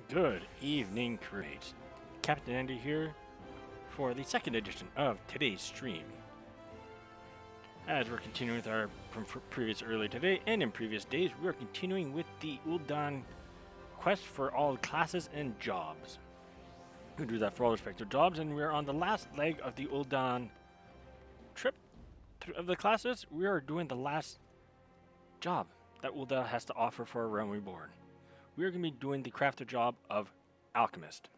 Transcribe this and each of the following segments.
Good evening, crewmates. Captain Andy here for the second edition of today's stream. As we're continuing with our from previous earlier today and in previous days, we are continuing with the Ul'dah quest for all classes and jobs. We do that for all respective jobs, and we're on the last leg of the Ul'dah trip of the classes. We are doing the last job that Ul'dah has to offer for a realm reborn. We are going to be doing the crafter job of Alchemist.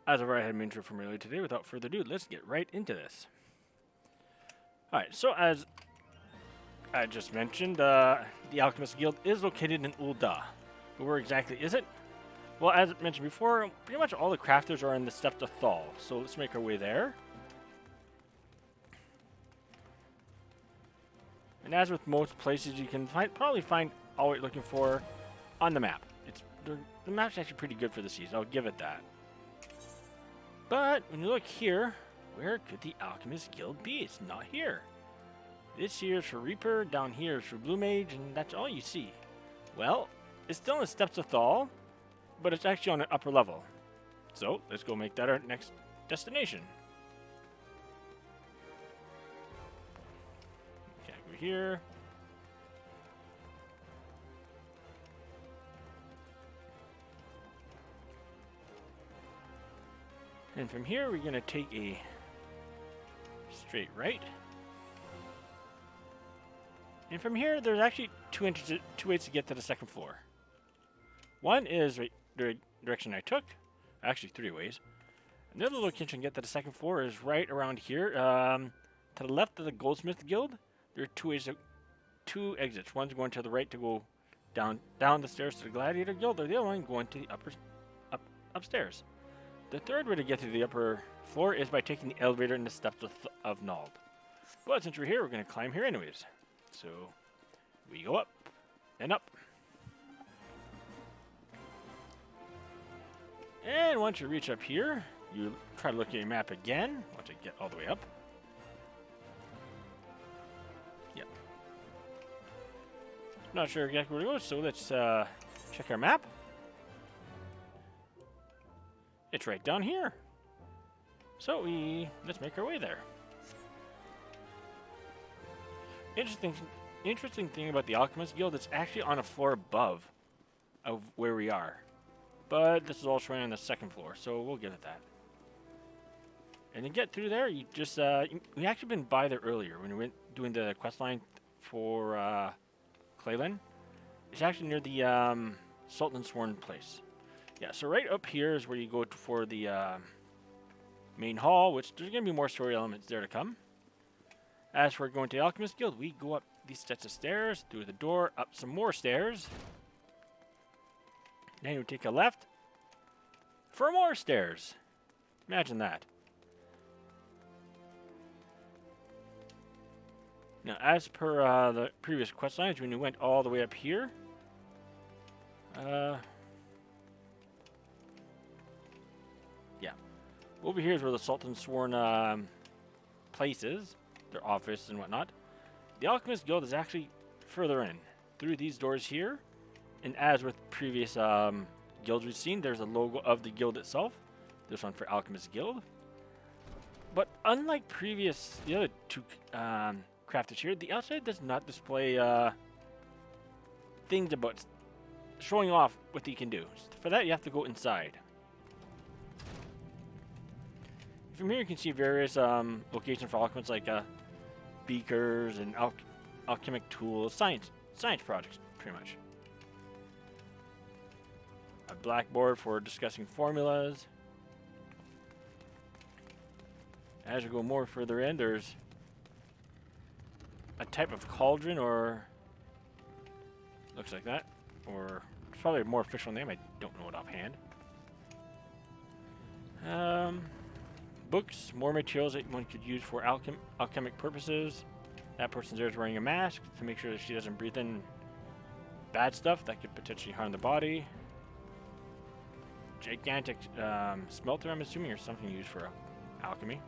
As I've already had mentioned from earlier today, without further ado, let's get right into this. Alright, so as I just mentioned, the Alchemist Guild is located in Ul'dah. But where exactly is it? Well, as I mentioned before, pretty much all the crafters are in the Steppes of Thal, so let's make our way there. And as with most places, you can probably find all what you're looking for on the map. The map's actually pretty good for the season, I'll give it that. But when you look here, where could the Alchemist Guild be? It's not here. This here is for Reaper, down here is for Blue Mage, and that's all you see. Well, it's still in the Steppes of Thal, but it's actually on an upper level. So, let's go make that our next destination. Okay, go here. And from here, we're going to take a straight right. And from here, there's actually two ways to get to the second floor. One is right the direction I took. Actually, three ways. Another location to get to the second floor is right around here. To the left of the Goldsmith Guild, there are two exits. One's going to the right to go down the stairs to the Gladiator Guild, or the other one going to the upstairs. The third way to get to the upper floor is by taking the elevator in the Steppes of Nald. But since we're here, we're going to climb here anyways. So, we go up and up. And once you reach up here, you try to look at your map again, once you get all the way up. Yep. Not sure exactly where to go, so let's check our map. It's right down here. So let's make our way there. Interesting thing about the Alchemist Guild, it's actually on a floor above of where we are. But this is all showing on the second floor, so we'll give it that. And to get through there, you just we actually been by there earlier when we went doing the quest line for Clalin. It's actually near the Sultan's Sworn place. Yeah, so right up here is where you go for the main hall, which there's going to be more story elements there to come. As for going to the Alchemist Guild, we go up these sets of stairs, through the door, up some more stairs. Then you take a left for more stairs. Imagine that. Now, as per the previous quest lines, when you went all the way up here, over here is where the Sultan's Sworn place is, their office and whatnot. The Alchemist Guild is actually further in, through these doors here. And as with previous guilds we've seen, there's a logo of the guild itself. This one for Alchemist Guild. But unlike the other two crafters here, the outside does not display things about showing off what you can do. For that, you have to go inside. From here you can see various locations for alchemists like beakers and alchemic tools, science projects, pretty much. A blackboard for discussing formulas. As you go more further in, there's a type of cauldron, or looks like that, or it's probably a more official name, I don't know it offhand. Books, more materials that one could use for alchemic purposes. That person there is wearing a mask to make sure that she doesn't breathe in bad stuff that could potentially harm the body. Gigantic smelter, I'm assuming, or something used for alchemy.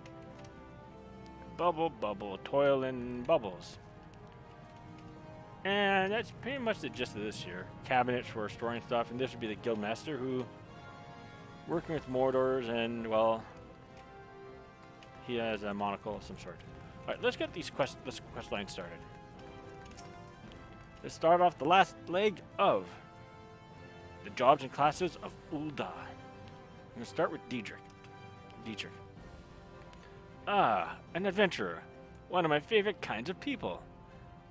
Bubble, toil, and bubbles. And that's pretty much the gist of this here. Cabinets for storing stuff, and this would be the guildmaster who, working with Mordors, and well, he has a monocle of some sort. Alright, let's get this quest line started. Let's start off the last leg of the jobs and classes of Ul'dah. I'm going to start with Dietrich. Ah, an adventurer. One of my favorite kinds of people.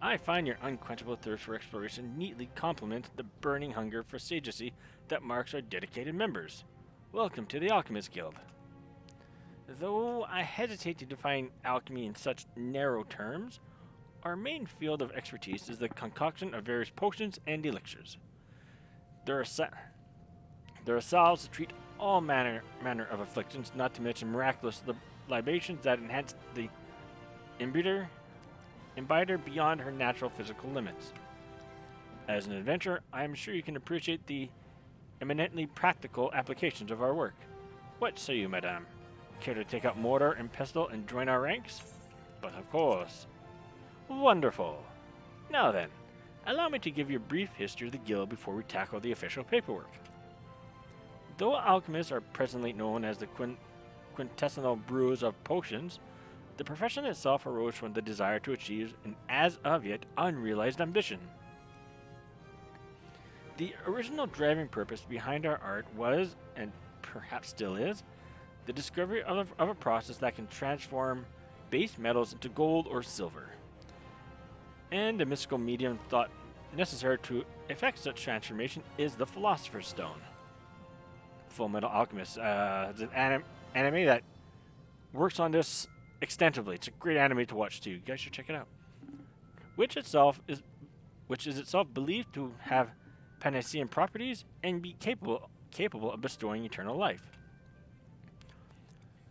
I find your unquenchable thirst for exploration neatly complements the burning hunger for sagecy that marks our dedicated members. Welcome to the Alchemist Guild. Though I hesitate to define alchemy in such narrow terms, our main field of expertise is the concoction of various potions and elixirs. There are salves to treat all manner of afflictions, not to mention miraculous libations that enhance the imbider beyond her natural physical limits. As an adventurer, I am sure you can appreciate the eminently practical applications of our work. What say you, madame? Care to take up mortar and pestle and join our ranks? But of course. Wonderful. Now then, allow me to give you a brief history of the guild before we tackle the official paperwork. Though alchemists are presently known as the quintessential brewers of potions, the profession itself arose from the desire to achieve an as-of-yet unrealized ambition. The original driving purpose behind our art was, and perhaps still is, the discovery of a process that can transform base metals into gold or silver. And the mystical medium thought necessary to effect such transformation is the Philosopher's Stone. Full Metal Alchemist is an anime that works on this extensively. It's a great anime to watch too. You guys should check it out. Which is itself believed to have Panacean properties and be capable of bestowing eternal life.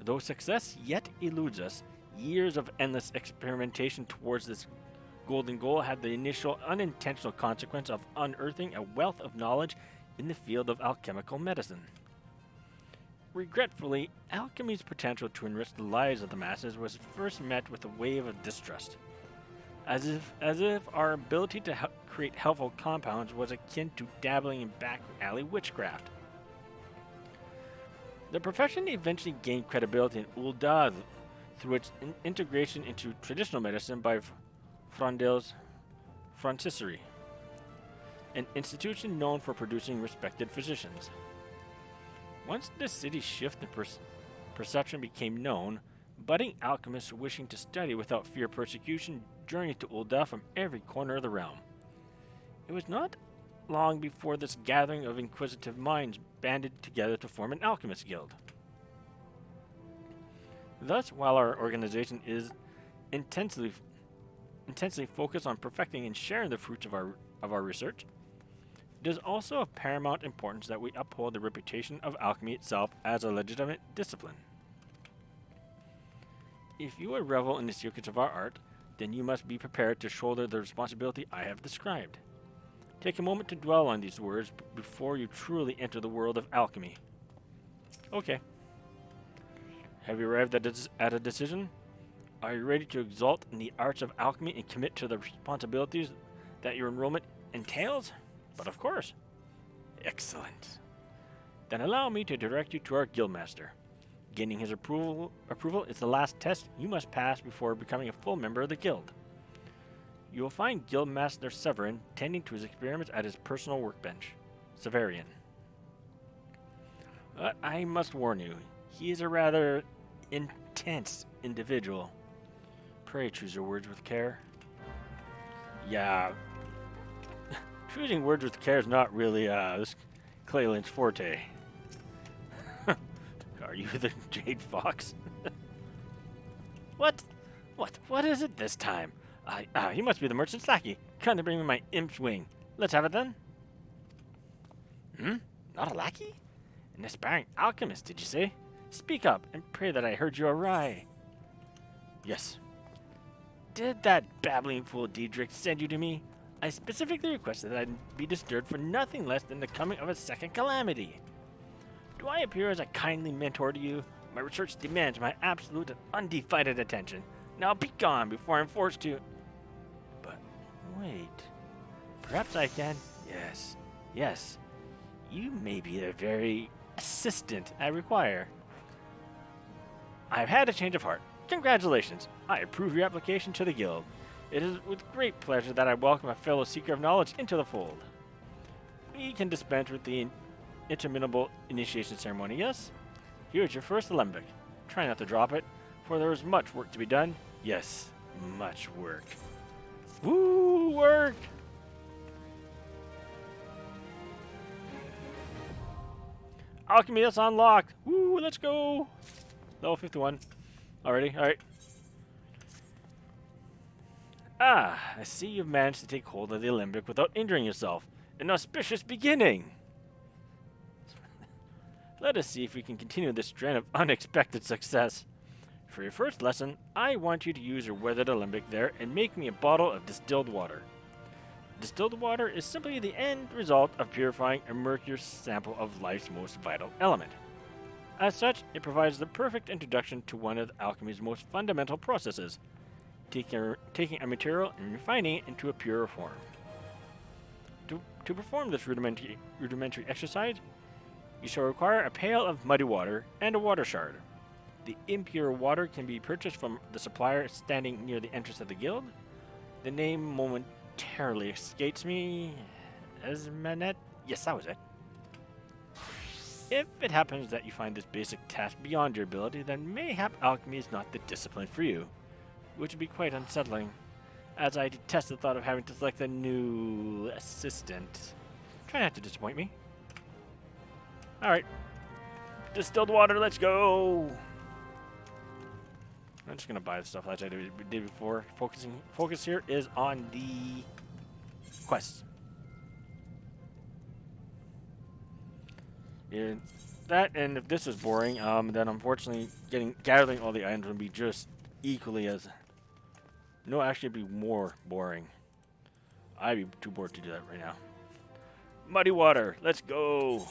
Though success yet eludes us, years of endless experimentation towards this golden goal had the initial unintentional consequence of unearthing a wealth of knowledge in the field of alchemical medicine. Regretfully, alchemy's potential to enrich the lives of the masses was first met with a wave of distrust, as if our ability to create helpful compounds was akin to dabbling in back alley witchcraft. The profession eventually gained credibility in Ul'dah through its integration into traditional medicine by Frondel's Frontistery, an institution known for producing respected physicians. Once the city's shift in perception became known, budding alchemists wishing to study without fear of persecution journeyed to Ul'dah from every corner of the realm. It was not long before this gathering of inquisitive minds banded together to form an alchemist guild. Thus, while our organization is intensely focused on perfecting and sharing the fruits of our research, it is also of paramount importance that we uphold the reputation of alchemy itself as a legitimate discipline. If you would revel in the secrets of our art, then you must be prepared to shoulder the responsibility I have described. Take a moment to dwell on these words before you truly enter the world of alchemy. Okay. Have you arrived at a decision? Are you ready to exalt in the arts of alchemy and commit to the responsibilities that your enrollment entails? But of course. Excellent. Then allow me to direct you to our guildmaster. Gaining his approval is the last test you must pass before becoming a full member of the guild. You will find Guildmaster Severin tending to his experiments at his personal workbench. Severian. I must warn you, he is a rather intense individual. Pray choose your words with care. Yeah, choosing words with care is not really this Clalin's forte. Are you the Jade Fox? What is it this time? He must be the merchant's lackey. Come to bring me my imp's wing. Let's have it then. Not a lackey? An aspiring alchemist, did you say? Speak up, and pray that I heard you awry. Yes. Did that babbling fool Dietrich send you to me? I specifically requested that I be disturbed for nothing less than the coming of a second calamity. Do I appear as a kindly mentor to you? My research demands my absolute and undivided attention. Now be gone before I'm forced to... But wait, Perhaps I can. Yes. Yes. You may be the very assistant I require. I've had a change of heart. Congratulations. I approve your application to the guild. It is with great pleasure that I welcome a fellow seeker of knowledge into the fold. We can dispense with the interminable initiation ceremony, yes? Here's your first alembic. Try not to drop it, for there is much work to be done. Yes, much work. Woo, work! Alchemist unlocked. Woo, let's go. Level 51. Already? Alright. Ah, I see you've managed to take hold of the alembic without injuring yourself. An auspicious beginning. Let us see if we can continue this trend of unexpected success. For your first lesson, I want you to use your weathered alembic there and make me a bottle of distilled water. Distilled water is simply the end result of purifying a mercury sample of life's most vital element. As such, it provides the perfect introduction to one of alchemy's most fundamental processes, taking a material and refining it into a purer form. To perform this rudimentary exercise, you shall require a pail of muddy water and a water shard. The impure water can be purchased from the supplier standing near the entrance of the guild. The name momentarily escapes me. Esmanet? Yes, that was it. If it happens that you find this basic task beyond your ability, then mayhap alchemy is not the discipline for you, which would be quite unsettling, as I detest the thought of having to select a new assistant. Try not to disappoint me. Alright. Distilled water, let's go! I'm just gonna buy the stuff that I did before. Focus here is on the quests. Yeah, that, and if this is boring, then unfortunately gathering all the items would be just equally as... No, actually it'd be more boring. I'd be too bored to do that right now. Muddy water, let's go!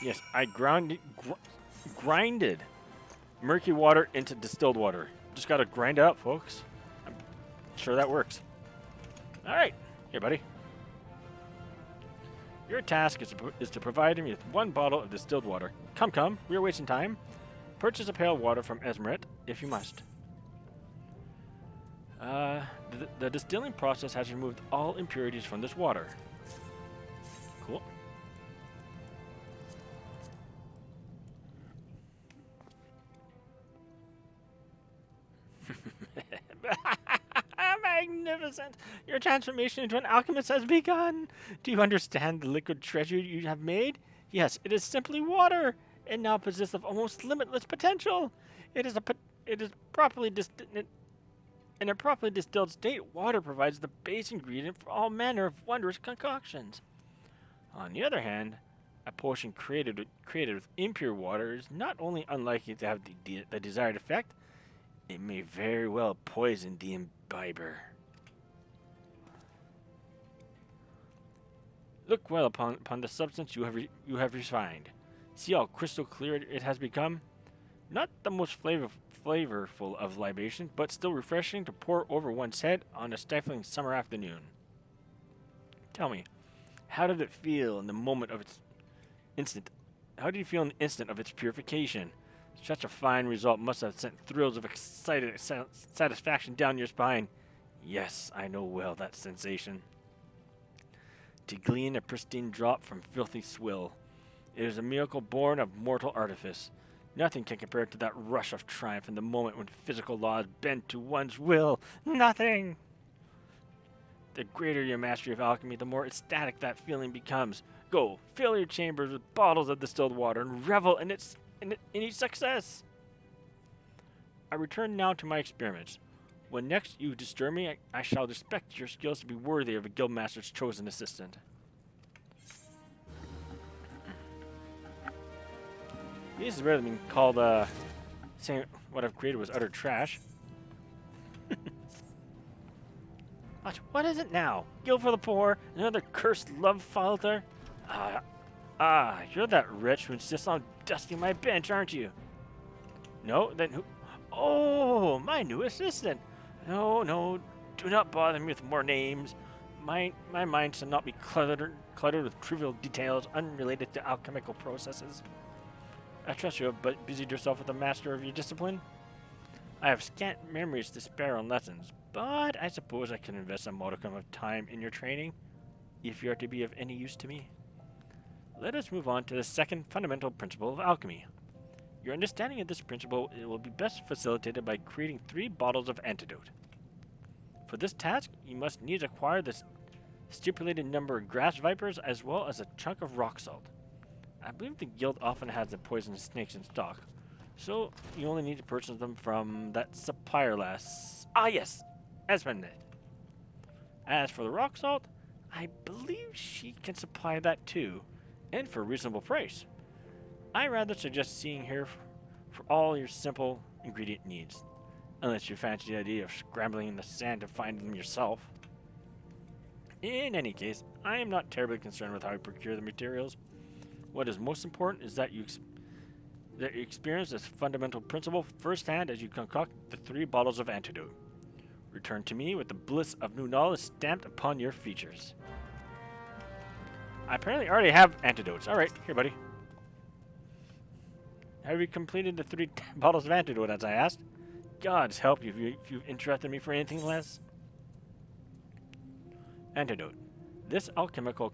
Yes, I grinded murky water into distilled water. Just gotta grind it up, folks. I'm sure that works. Alright, here, buddy. Your task is to provide me with one bottle of distilled water. Come, we are wasting time. Purchase a pail of water from Esmaret if you must. The distilling process has removed all impurities from this water. Cool. Magnificent! Your transformation into an alchemist has begun! Do you understand the liquid treasure you have made? Yes, it is simply water, and now possesses of almost limitless potential. In a properly distilled state, water provides the base ingredient for all manner of wondrous concoctions. On the other hand, a potion created with impure water is not only unlikely to have the desired effect, it may very well poison the imbiber. Look well upon the substance you have refined. See how crystal clear it has become? Not the most flavorful of libation, but still refreshing to pour over one's head on a stifling summer afternoon. Tell me, how did it feel in the moment of its instant? How did you feel in the instant of its purification? Such a fine result must have sent thrills of excited satisfaction down your spine. Yes, I know well that sensation. To glean a pristine drop from filthy swill. It is a miracle born of mortal artifice. Nothing can compare to that rush of triumph in the moment when physical laws bend to one's will. Nothing! The greater your mastery of alchemy, the more ecstatic that feeling becomes. Go, fill your chambers with bottles of distilled water and revel in each success. I return now to my experiments. When next you disturb me, I shall expect your skills to be worthy of a guildmaster's chosen assistant. This is rather than called, saying what I've created was utter trash. What is it now? Guild for the poor? Another cursed love philter? Ah, you're that wretch who insists on dusting my bench, aren't you? No? Then who? Oh, my new assistant. No, no, do not bother me with more names. My mind should not be cluttered with trivial details unrelated to alchemical processes. I trust you have but busied yourself with the master of your discipline. I have scant memories to spare on lessons, but I suppose I can invest a modicum of time in your training, if you are to be of any use to me. Let us move on to the second fundamental principle of alchemy. Your understanding of this principle will be best facilitated by creating 3 bottles of antidote. For this task, you must needs acquire the stipulated number of grass vipers as well as a chunk of rock salt. I believe the guild often has the poisonous snakes in stock, so you only need to purchase them from that supplier lass. Ah yes, Esmond. As for the rock salt, I believe she can supply that too, and for a reasonable price. I rather suggest seeing her for all your simple ingredient needs, unless you fancy the idea of scrambling in the sand to find them yourself. In any case, I am not terribly concerned with how you procure the materials. What is most important is that you experience this fundamental principle firsthand as you concoct the 3 bottles of antidote. Return to me with the bliss of new knowledge stamped upon your features. I apparently already have antidotes. Alright, here buddy. Have you completed the 3 bottles of antidote as I asked? God's help you if you've interested me for anything less. Antidote. This alchemically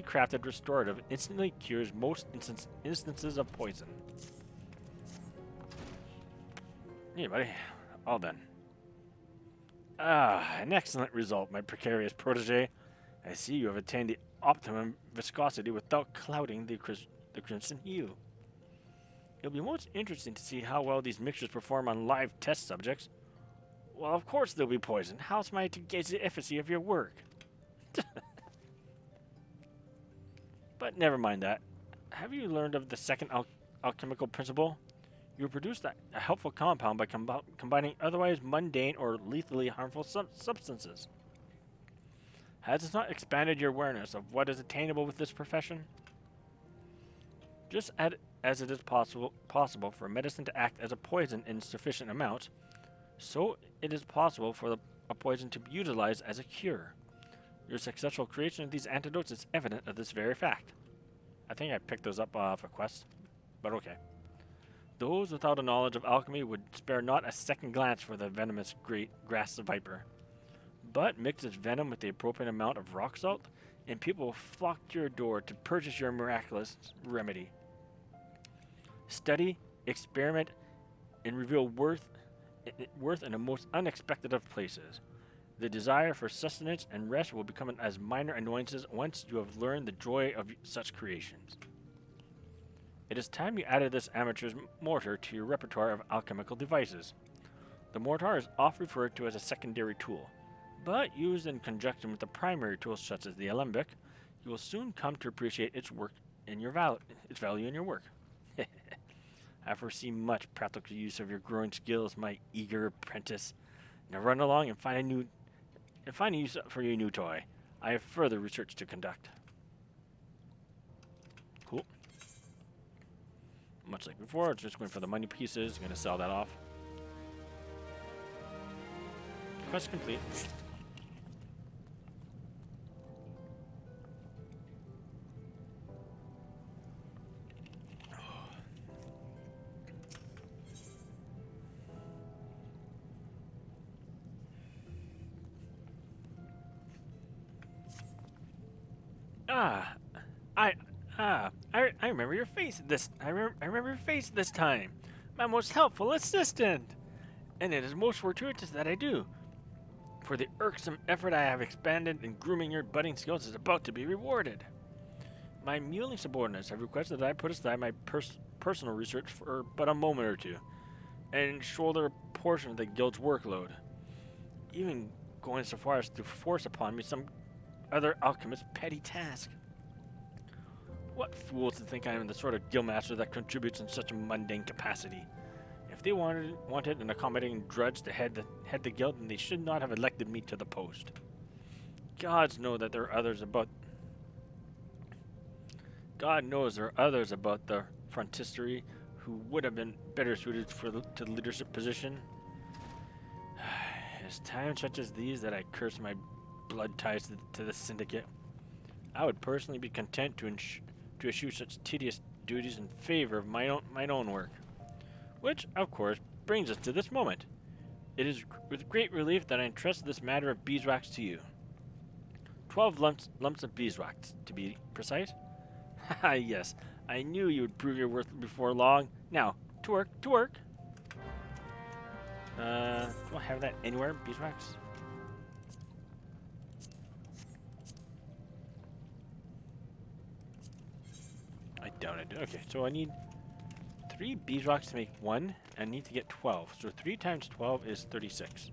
crafted restorative instantly cures most instances of poison. Here, buddy. All done. Ah, an excellent result, my precarious protege. I see you have attained the optimum viscosity without clouding the crimson hue. It'll be most interesting to see how well these mixtures perform on live test subjects. Well, of course they'll be poisoned. How am I to gauge the efficacy of your work? But never mind that. Have you learned of the second alchemical principle? You produce a helpful compound by combining otherwise mundane or lethally harmful substances. Has this not expanded your awareness of what is attainable with this profession? Just as it is possible for medicine to act as a poison in sufficient amounts, so it is possible for a poison to be utilized as a cure. Your successful creation of these antidotes is evident of this very fact. I think I picked those up off a quest, but okay. Those without a knowledge of alchemy would spare not a second glance for the venomous great grass viper. But mix its venom with the appropriate amount of rock salt, and people will flock to your door to purchase your miraculous remedy. Study, experiment, and reveal worth in the most unexpected of places. The desire for sustenance and rest will become as minor annoyances once you have learned the joy of such creations. It is time you added this amateur's mortar to your repertoire of alchemical devices. The mortar is often referred to as a secondary tool, but used in conjunction with the primary tools such as the alembic, you will soon come to appreciate its value in your work. I foresee much practical use of your growing skills, my eager apprentice. Now run along and find a use for your new toy. I have further research to conduct. Cool. Much like before, it's just going for the money pieces. Going to sell that off. Quest complete. I remember your face I remember your face this time. My most helpful assistant. And it is most fortuitous that I do. For the irksome effort I have expended in grooming your budding skills is about to be rewarded. My muling subordinates have requested that I put aside my personal research for but a moment or two, and shoulder a portion of the guild's workload, even going so far as to force upon me some other alchemist's petty task. What fools to think I am the sort of guildmaster that contributes in such a mundane capacity. If they wanted an accommodating drudge to head the guild, then they should not have elected me to the post. Gods know that there are others about God knows there are others about the frontistery who would have been better suited to the leadership position. It is times such as these that I curse my blood ties to the syndicate. I would personally be content to eschew such tedious duties in favor of my own work. Which, of course, brings us to this moment. It is with great relief that I entrust this matter of beeswax to you. 12 lumps of beeswax, to be precise. Haha, yes, I knew you would prove your worth before long. Now, to work, to work. Do I have that anywhere, beeswax? I doubt it. Okay, so I need 3 beeswax to make 1, and I need to get 12. So 3 times 12 is 36.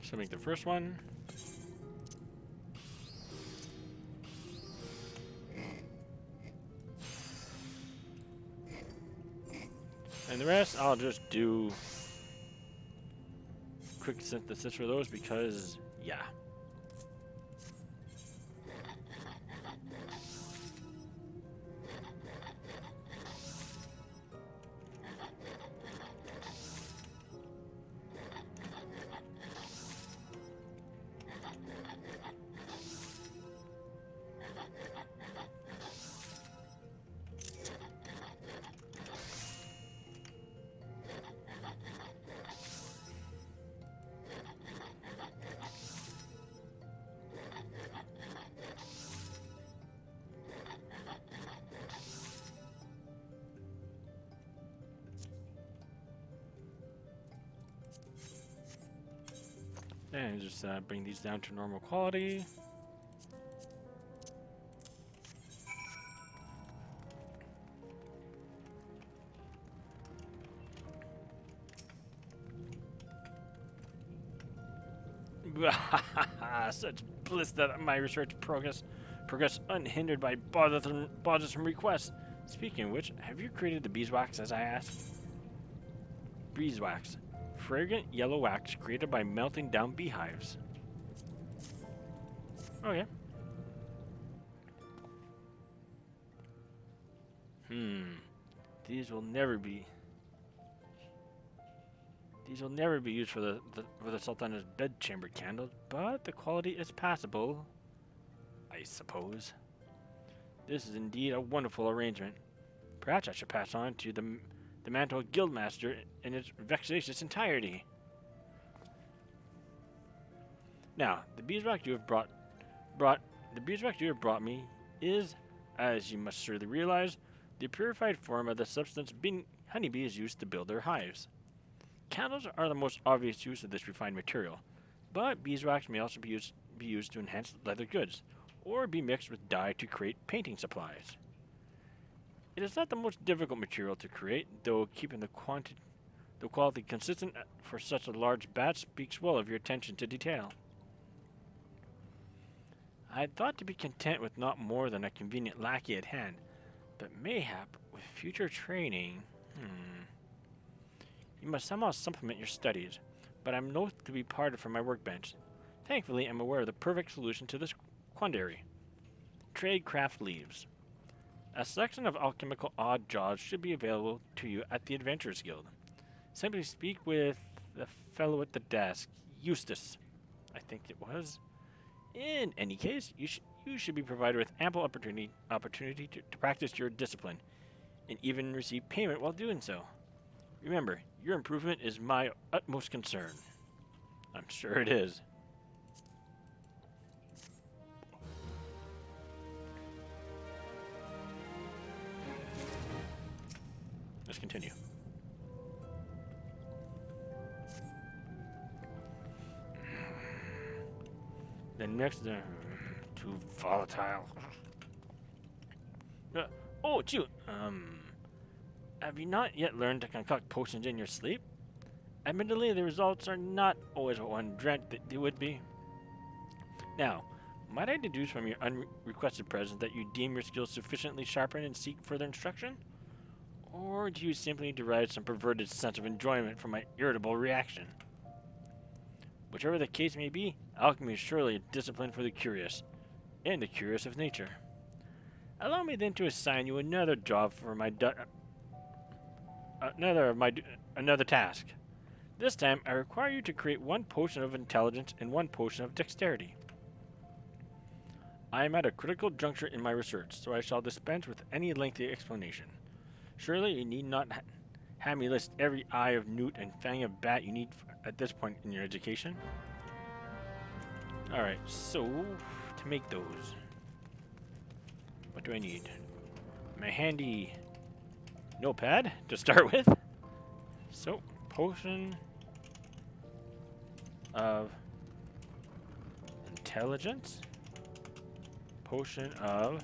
So make the first one. And the rest, I'll just do quick synthesis for those because, yeah. And just bring these down to normal quality. Such bliss that my research progress unhindered by bothersome requests. Speaking of which, have you created the beeswax as I asked? Beeswax. Fragrant yellow wax created by melting down beehives. Okay. These will never be used for the Sultana's bedchamber candles, but the quality is passable, I suppose. This is indeed a wonderful arrangement. Perhaps I should pass on to the Mantle Guildmaster in its vexatious entirety. Now, the beeswax you have brought me is, as you must surely realize, the purified form of the substance honeybees used to build their hives. Candles are the most obvious use of this refined material, but beeswax may also be used to enhance leather goods, or be mixed with dye to create painting supplies. It is not the most difficult material to create, though keeping the quality consistent for such a large batch speaks well of your attention to detail. I had thought to be content with not more than a convenient lackey at hand, but mayhap with future training, you must somehow supplement your studies, but I'm loath to be parted from my workbench. Thankfully, I'm aware of the perfect solution to this quandary. Tradecraft leaves. A selection of alchemical odd jobs should be available to you at the Adventurers Guild. Simply speak with the fellow at the desk, Eustace, I think it was. In any case, you should be provided with ample opportunity to practice your discipline, and even receive payment while doing so. Remember, your improvement is my utmost concern. I'm sure it is. Let's continue. The next, too volatile. Oh, shoot. Have you not yet learned to concoct potions in your sleep? Admittedly, the results are not always what one dreamt that they would be. Now, might I deduce from your unrequested presence that you deem your skills sufficiently sharpened and seek further instruction? Or do you simply derive some perverted sense of enjoyment from my irritable reaction? Whichever the case may be, alchemy is surely a discipline for the curious, and the curious of nature. Allow me then to assign you another job for another task. This time, I require you to create one potion of intelligence and one potion of dexterity. I am at a critical juncture in my research, so I shall dispense with any lengthy explanation. Surely you need not have me list every eye of newt and fang of bat you need at this point in your education. Alright, so to make those, what do I need? My handy notepad to start with. So, potion of intelligence, potion of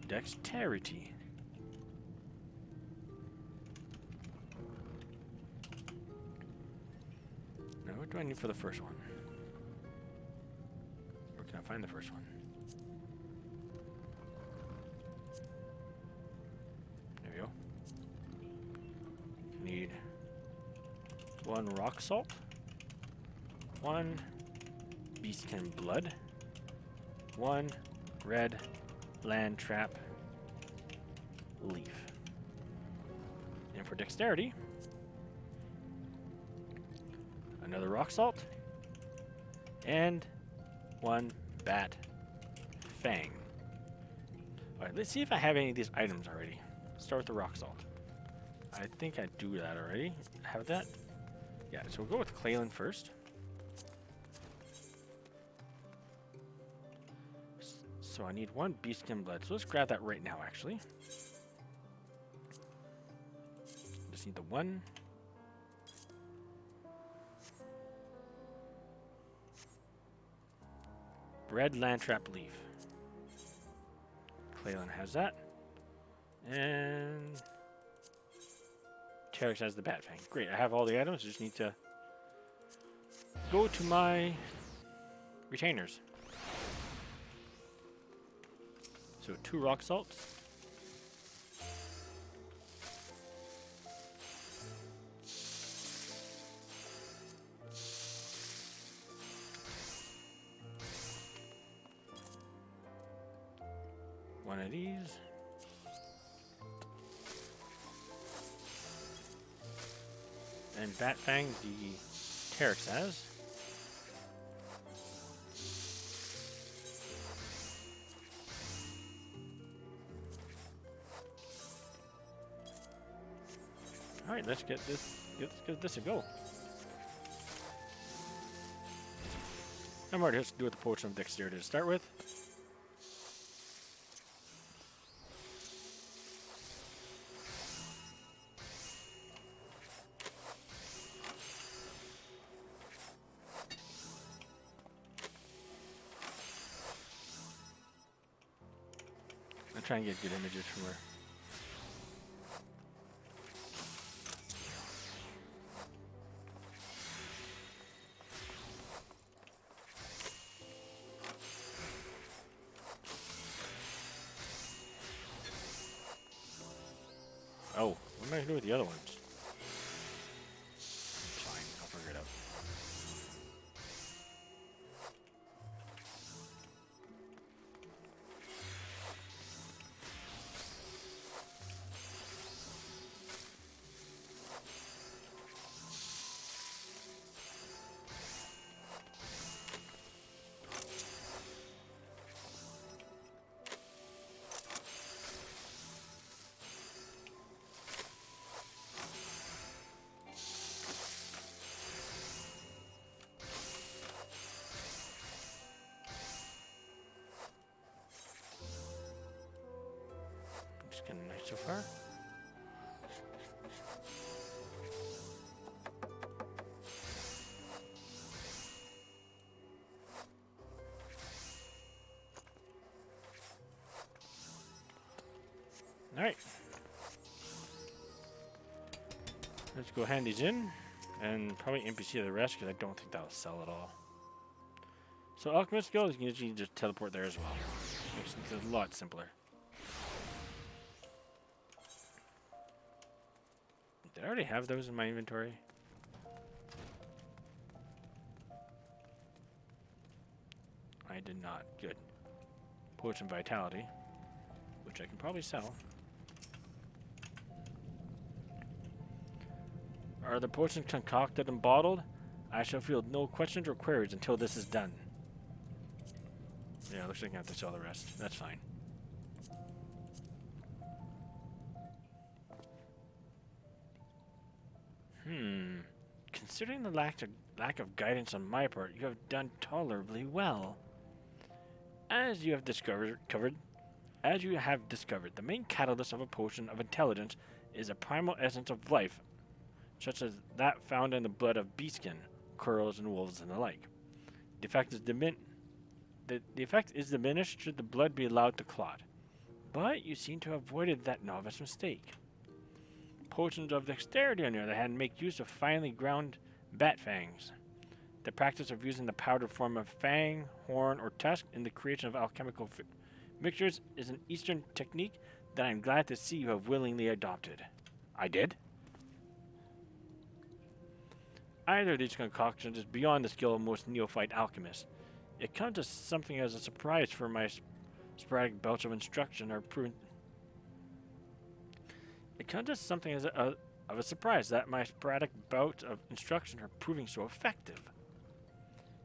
dexterity. Now, what do I need for the first one? Where can I find the first one? There we go. Need one rock salt, one beastkin blood, one red land trap leaf. And for dexterity, another rock salt, and one bat fang. Alright, let's see if I have any of these items already. Start with the rock salt. I think I do that already. Have that? Yeah, so we'll go with Clalin first. So I need one beastkin blood. So let's grab that right now, actually. Just need the one. Red landtrap leaf. Clalin has that. And Terex has the bat fang. Great, I have all the items. I just need to go to my retainers. So 2 rock salts. One of these. And bat fang, the Terex has. Alright, let's get this. Let's give this a go. I'm already just do with the potion of dexterity to start with. I'll try and get good images from her. Oh, what am I going to do with the other ones? Fine, I'll figure it out. Just getting nice so far. Alright. Let's go hand these in. And probably NPC of the rest, because I don't think that'll sell at all. So Alchemist Guild, you can usually just teleport there as well. Makes it a lot simpler. Did I already have those in my inventory? I did not. Good. Potion Vitality, which I can probably sell. Are the potions concocted and bottled? I shall field no questions or queries until this is done. Yeah, looks like I have to sell the rest. That's fine. Considering the lack of guidance on my part, you have done tolerably well. As you have discovered, the main catalyst of a potion of intelligence is a primal essence of life, such as that found in the blood of beastskin, corals, and wolves, and the like. The effect is diminished should the blood be allowed to clot, but you seem to have avoided that novice mistake. Potions of dexterity, on the other hand, make use of finely ground bat fangs. The practice of using the powdered form of fang, horn, or tusk in the creation of alchemical mixtures is an Eastern technique that I am glad to see you have willingly adopted. I did? Either of these concoctions is beyond the skill of most neophyte alchemists. It comes as something as a surprise for my sporadic bouts of instruction are proven. It comes as something as of a surprise that my sporadic bouts of instruction are proving so effective.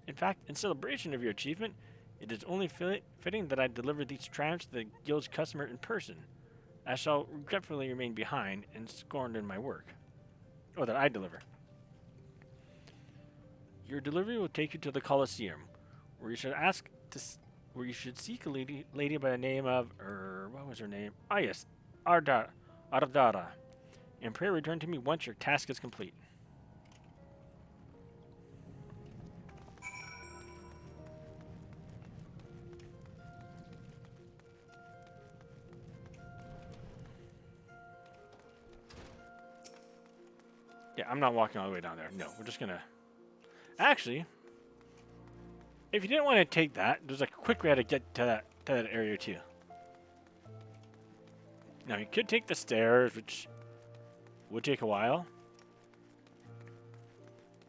In fact, in celebration of your achievement, it is only fitting that I deliver these triumphs to the guild's customer in person. I shall regretfully remain behind and scorned in my work. Oh, that I deliver. Your delivery will take you to the Colosseum, where you should seek a lady by the name of what was her name? Ah, yes, Ardara. And pray return to me once your task is complete. Yeah, I'm not walking all the way down there. No, we're just gonna... Actually, if you didn't want to take that, there's a quick way to get to that area too. Now, you could take the stairs, which would take a while.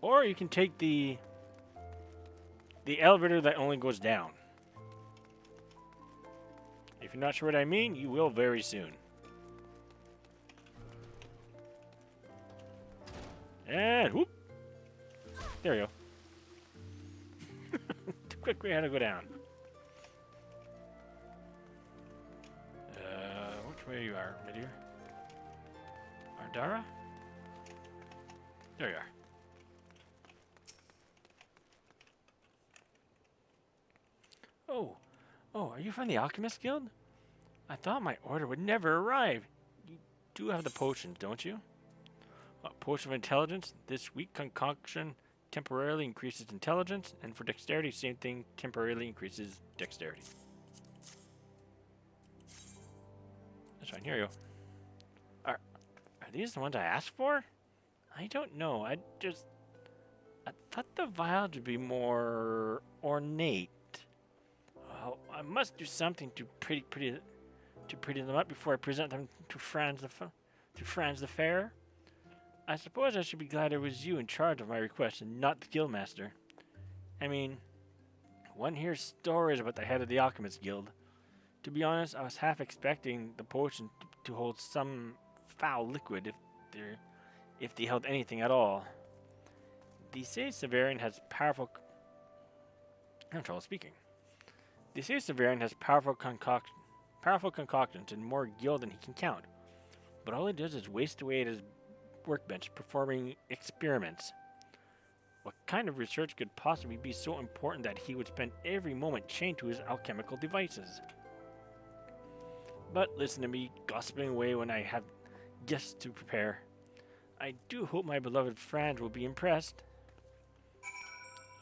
Or you can take the elevator that only goes down. If you're not sure what I mean, you will very soon. And whoop! There you go. Too quick way how to go down. Which way you are, my dear? Ardara? There you are. Oh, are you from the Alchemist Guild? I thought my order would never arrive. You do have the potions, don't you? A potion of intelligence. This weak concoction temporarily increases intelligence, and for dexterity, same thing, temporarily increases dexterity. That's fine, here you go. Are these the ones I asked for? I don't know, I thought the vials would be more ornate. Well, I must do something to pretty them up before I present them to Franz the Fair. I suppose I should be glad it was you in charge of my request and not the guildmaster. I mean, one hears stories about the head of the Alchemist Guild. To be honest, I was half expecting the potion to hold some foul liquid if they held anything at all. They say Severian has powerful... I'm trouble speaking. They say Severian has powerful concoctions and more guild than he can count. But all he does is waste away at his workbench performing experiments. What kind of research could possibly be so important that he would spend every moment chained to his alchemical devices? But listen to me gossiping away when I have guests to prepare. I do hope my beloved Franz will be impressed.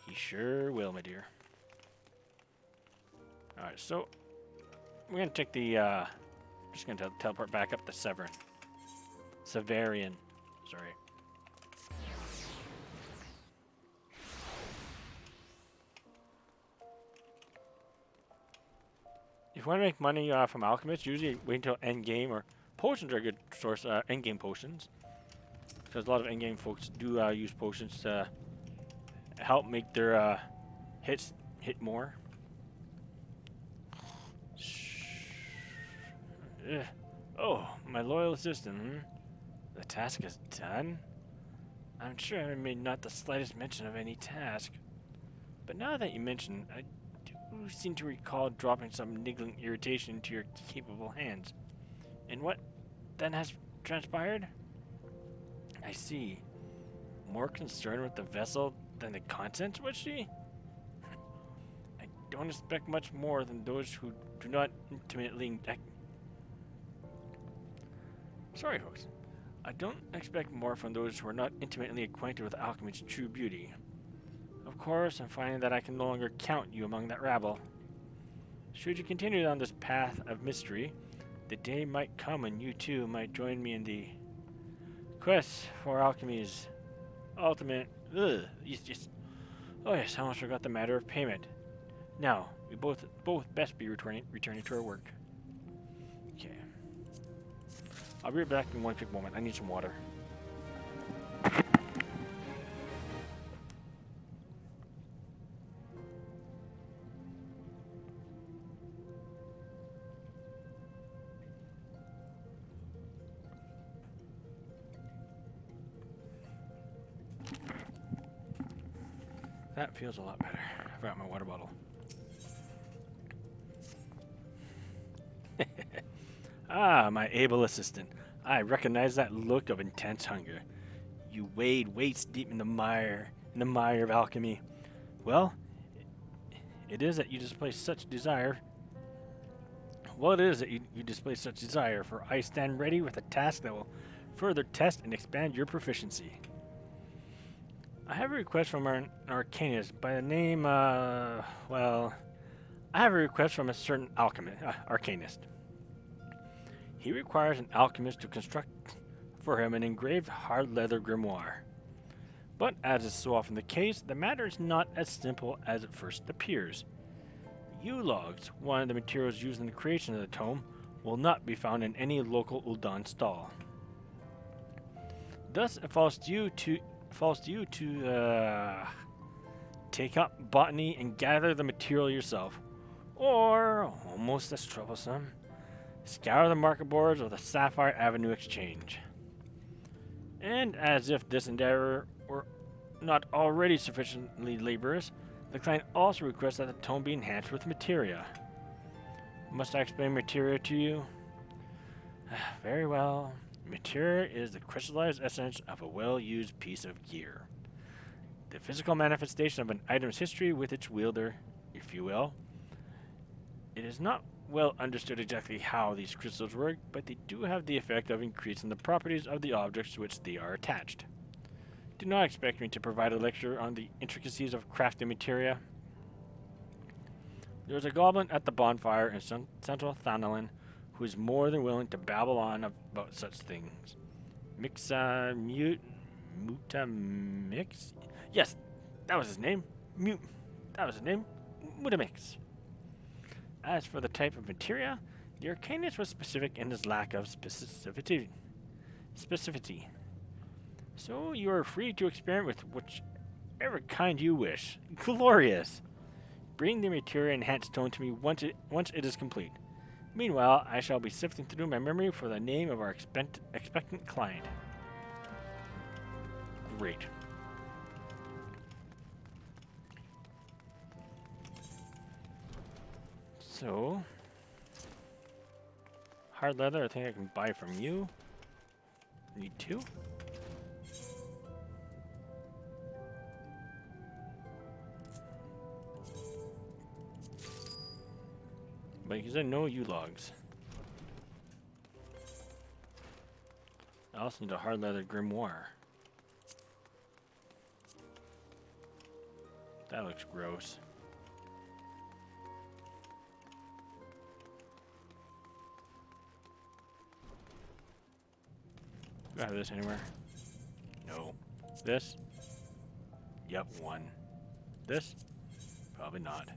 He sure will, my dear. Alright, so we're gonna take the just gonna teleport back up to Severian. Sorry. you want to make money from Alchemist, usually wait until end game, or potions are a good source. End game potions, because a lot of end game folks do use potions to help make their hits hit more. Ugh. Oh, my loyal assistant. The task is done? I'm sure I made not the slightest mention of any task. But now that you mention, I do seem to recall dropping some niggling irritation into your capable hands. And what then has transpired? I see. More concerned with the vessel than the contents, was she? I don't expect much more than those who do not intimately... Sorry, folks. I don't expect more from those who are not intimately acquainted with alchemy's true beauty. Of course, I'm finding that I can no longer count you among that rabble. Should you continue down this path of mystery, the day might come when you too might join me in the quest for alchemy's ultimate... Oh yes, I almost forgot the matter of payment. Now, we both best be returning to our work. Okay. I'll be right back in one quick moment. I need some water. That feels a lot better. I forgot my water bottle. Ah, my able assistant. I recognize that look of intense hunger. You wade waist deep in the mire of alchemy. Well, it is that you display such desire. Well, it is that you display such desire, for I stand ready with a task that will further test and expand your proficiency. I have a request from an Arcanist by the name, well, I have a request from a certain Arcanist. He requires an alchemist to construct for him an engraved hard leather grimoire. But as is so often the case, the matter is not as simple as it first appears. U-logs, one of the materials used in the creation of the tome, will not be found in any local Ul'dan stall. Thus, it falls to you to take up botany and gather the material yourself, or, almost as troublesome, scour the market boards of the Sapphire Avenue Exchange. And as if this endeavor were not already sufficiently laborious, the client also requests that the tome be enhanced with materia. Must I explain materia to you? Very well. Materia is the crystallized essence of a well-used piece of gear. The physical manifestation of an item's history with its wielder, if you will. It is not well understood exactly how these crystals work, but they do have the effect of increasing the properties of the objects to which they are attached. Do not expect me to provide a lecture on the intricacies of crafting materia. There is a goblin at the bonfire in central Clalin who is more than willing to babble on about such things. Mutamix? Yes, that was his name. Mutamix. As for the type of materia, the Arcanist was specific in his lack of specificity. So you are free to experiment with whichever kind you wish. Glorious! Bring the materia enhanced stone to me once it is complete. Meanwhile, I shall be sifting through my memory for the name of our expectant client. Great. So, hard leather, I think I can buy from you. Need two. But he said no U-logs. I also need a hard leather grimoire. That looks gross. Do I have this anywhere? No. This? Yep, one. This? Probably not.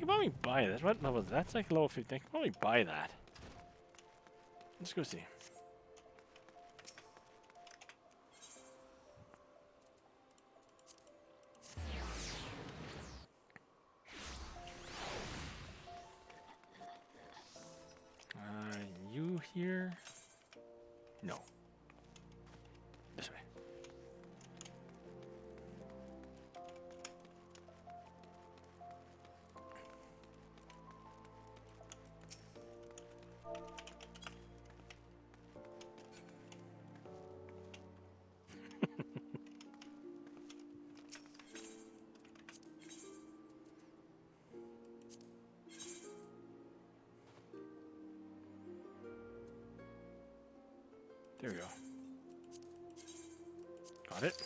can probably buy this. What level is that? That's like level 15. I can probably buy that. Let's go see. You here? No. This way. There we go. Got it.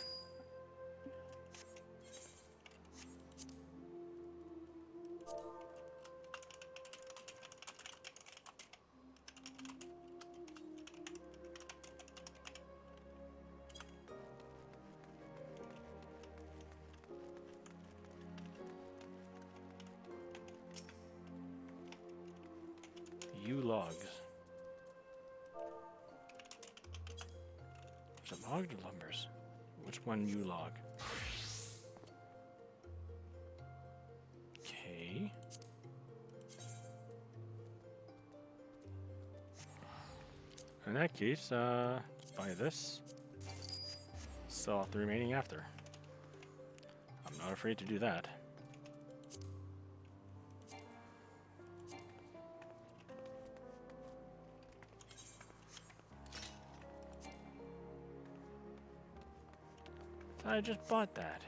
U logs. Is it logged or lumbers? Which one you log? Okay. In that case, let's buy this. Sell off the remaining after. I'm not afraid to do that. I just bought that.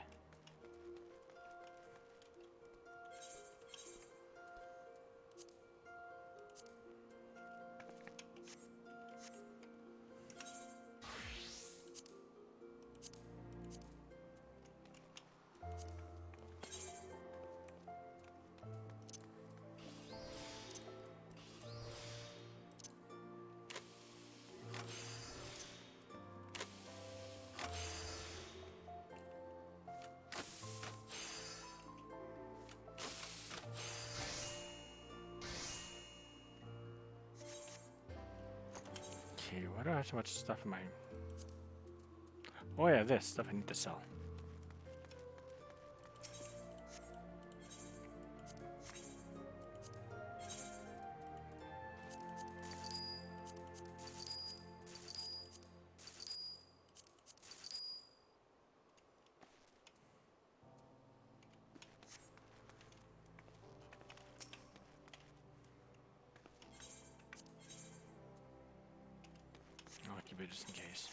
Okay, why do I have so much stuff in my... Oh yeah, this stuff I need to sell. I'll keep it just in case.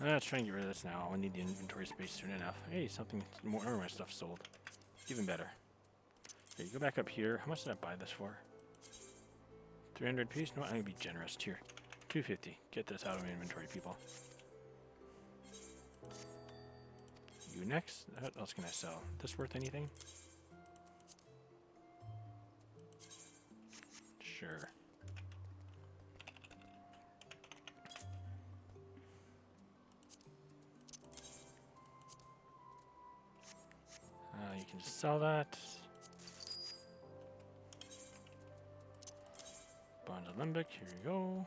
Let's try and get rid of this now. I need the inventory space soon enough. Hey, something more of my stuff sold. Even better. Okay, you go back up here. How much did I buy this for? 300 piece? No, I'm gonna be generous. Here, 250. Get this out of my inventory, people. You next. What else can I sell? This worth anything? Sure. You can just sell that. Bonds of Limbic, here you go.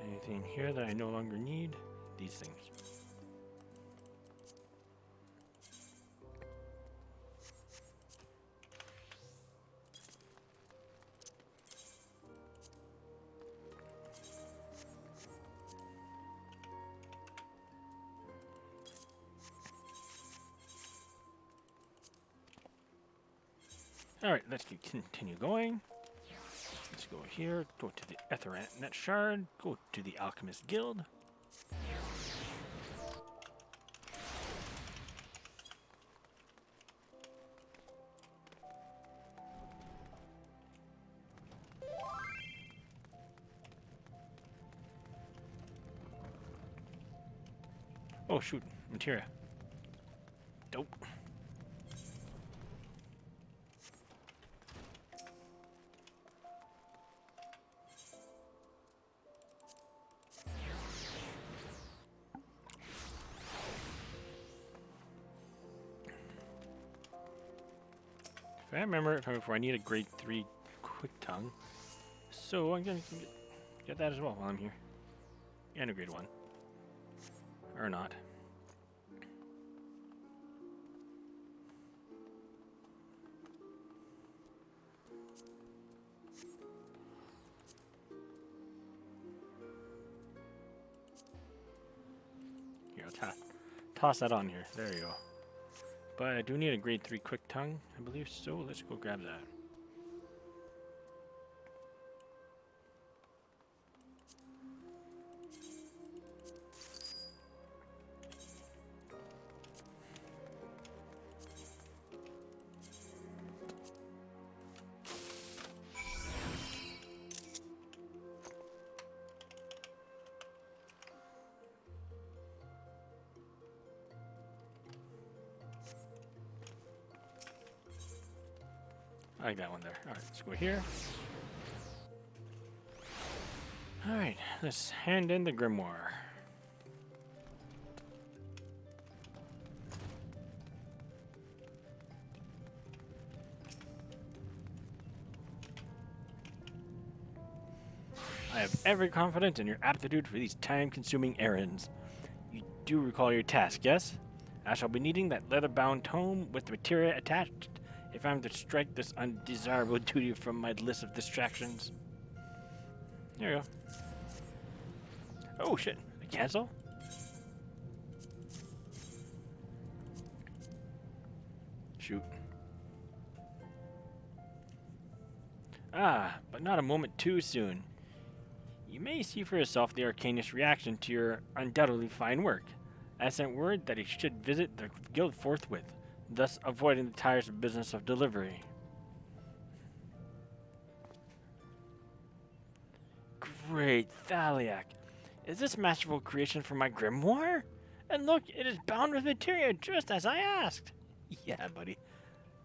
Anything here that I no longer need? These things. Alright, let's continue going. Let's go here, go to the Ethernet Shard, go to the Alchemist Guild. Oh shoot, materia. Dope. If I remember from before, I need a grade 3 quick tongue. So I'm gonna get that as well while I'm here. And a grade 1. Or not. Here, I'll toss that on here. There you go. But I do need a grade 3 quick tongue, I believe, so let's go grab that. I like that one there. Alright, let's go here. Alright, let's hand in the grimoire. I have every confidence in your aptitude for these time-consuming errands. You do recall your task, yes? I shall be needing that leather-bound tome with the materia attached if I'm to strike this undesirable duty from my list of distractions. There you go. Oh shit, cancel? Shoot. Ah, but not a moment too soon. You may see for yourself the Arcanist's reaction to your undoubtedly fine work. I sent word that he should visit the guild forthwith, thus avoiding the tiresome business of delivery. Great Thaliak! Is this masterful creation for my grimoire? And look, it is bound with materia just as I asked! Yeah, buddy.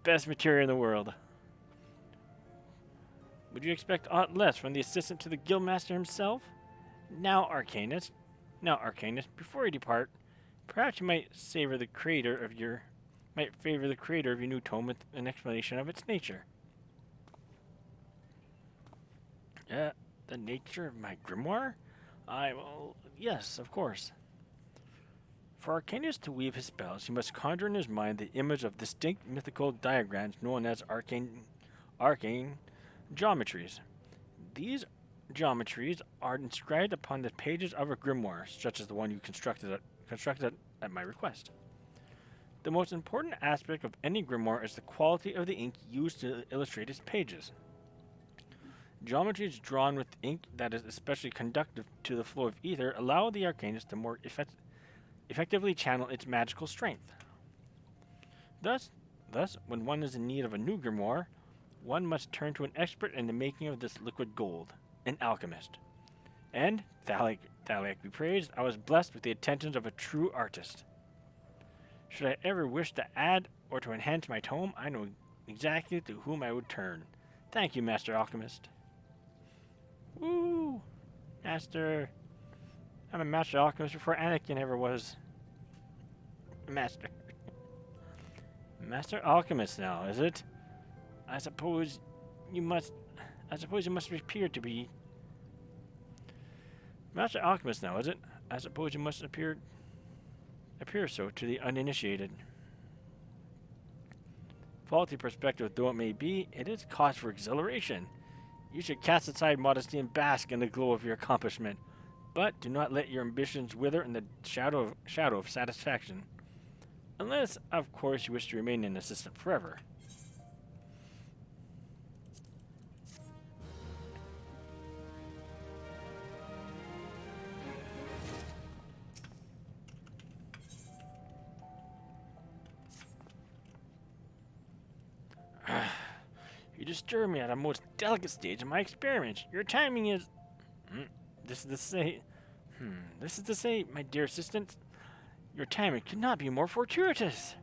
Best materia in the world. Would you expect aught less from the assistant to the guildmaster himself? Now, Arcanist, before you depart, perhaps you might favor the creator of your new tome with an explanation of its nature. The nature of my grimoire? Well, yes, of course. For Arcanist to weave his spells, he must conjure in his mind the image of distinct mythical diagrams known as arcane geometries. These geometries are inscribed upon the pages of a grimoire, such as the one you constructed at my request. The most important aspect of any grimoire is the quality of the ink used to illustrate its pages. Geometries drawn with ink that is especially conductive to the flow of ether allow the Arcanist to more effectively channel its magical strength. Thus, when one is in need of a new grimoire, one must turn to an expert in the making of this liquid gold, an alchemist. And, Thaliak be praised, I was blessed with the attentions of a true artist. Should I ever wish to add or to enhance my tome, I know exactly to whom I would turn. Thank you, Master Alchemist. Woo! Master. I'm a Master Alchemist before Anakin ever was a Master. Master Alchemist now, is it? I suppose you must appear to be Master Alchemist now, is it? I suppose you must appear so to the uninitiated. Faulty perspective though it may be, it is cause for exhilaration. You should cast aside modesty and bask in the glow of your accomplishment, but do not let your ambitions wither in the shadow of satisfaction. Unless, of course, you wish to remain an assistant forever. You disturb me at a most delicate stage of my experiment. Your timing is... This is to say, my dear assistant, Your timing could not be more fortuitous.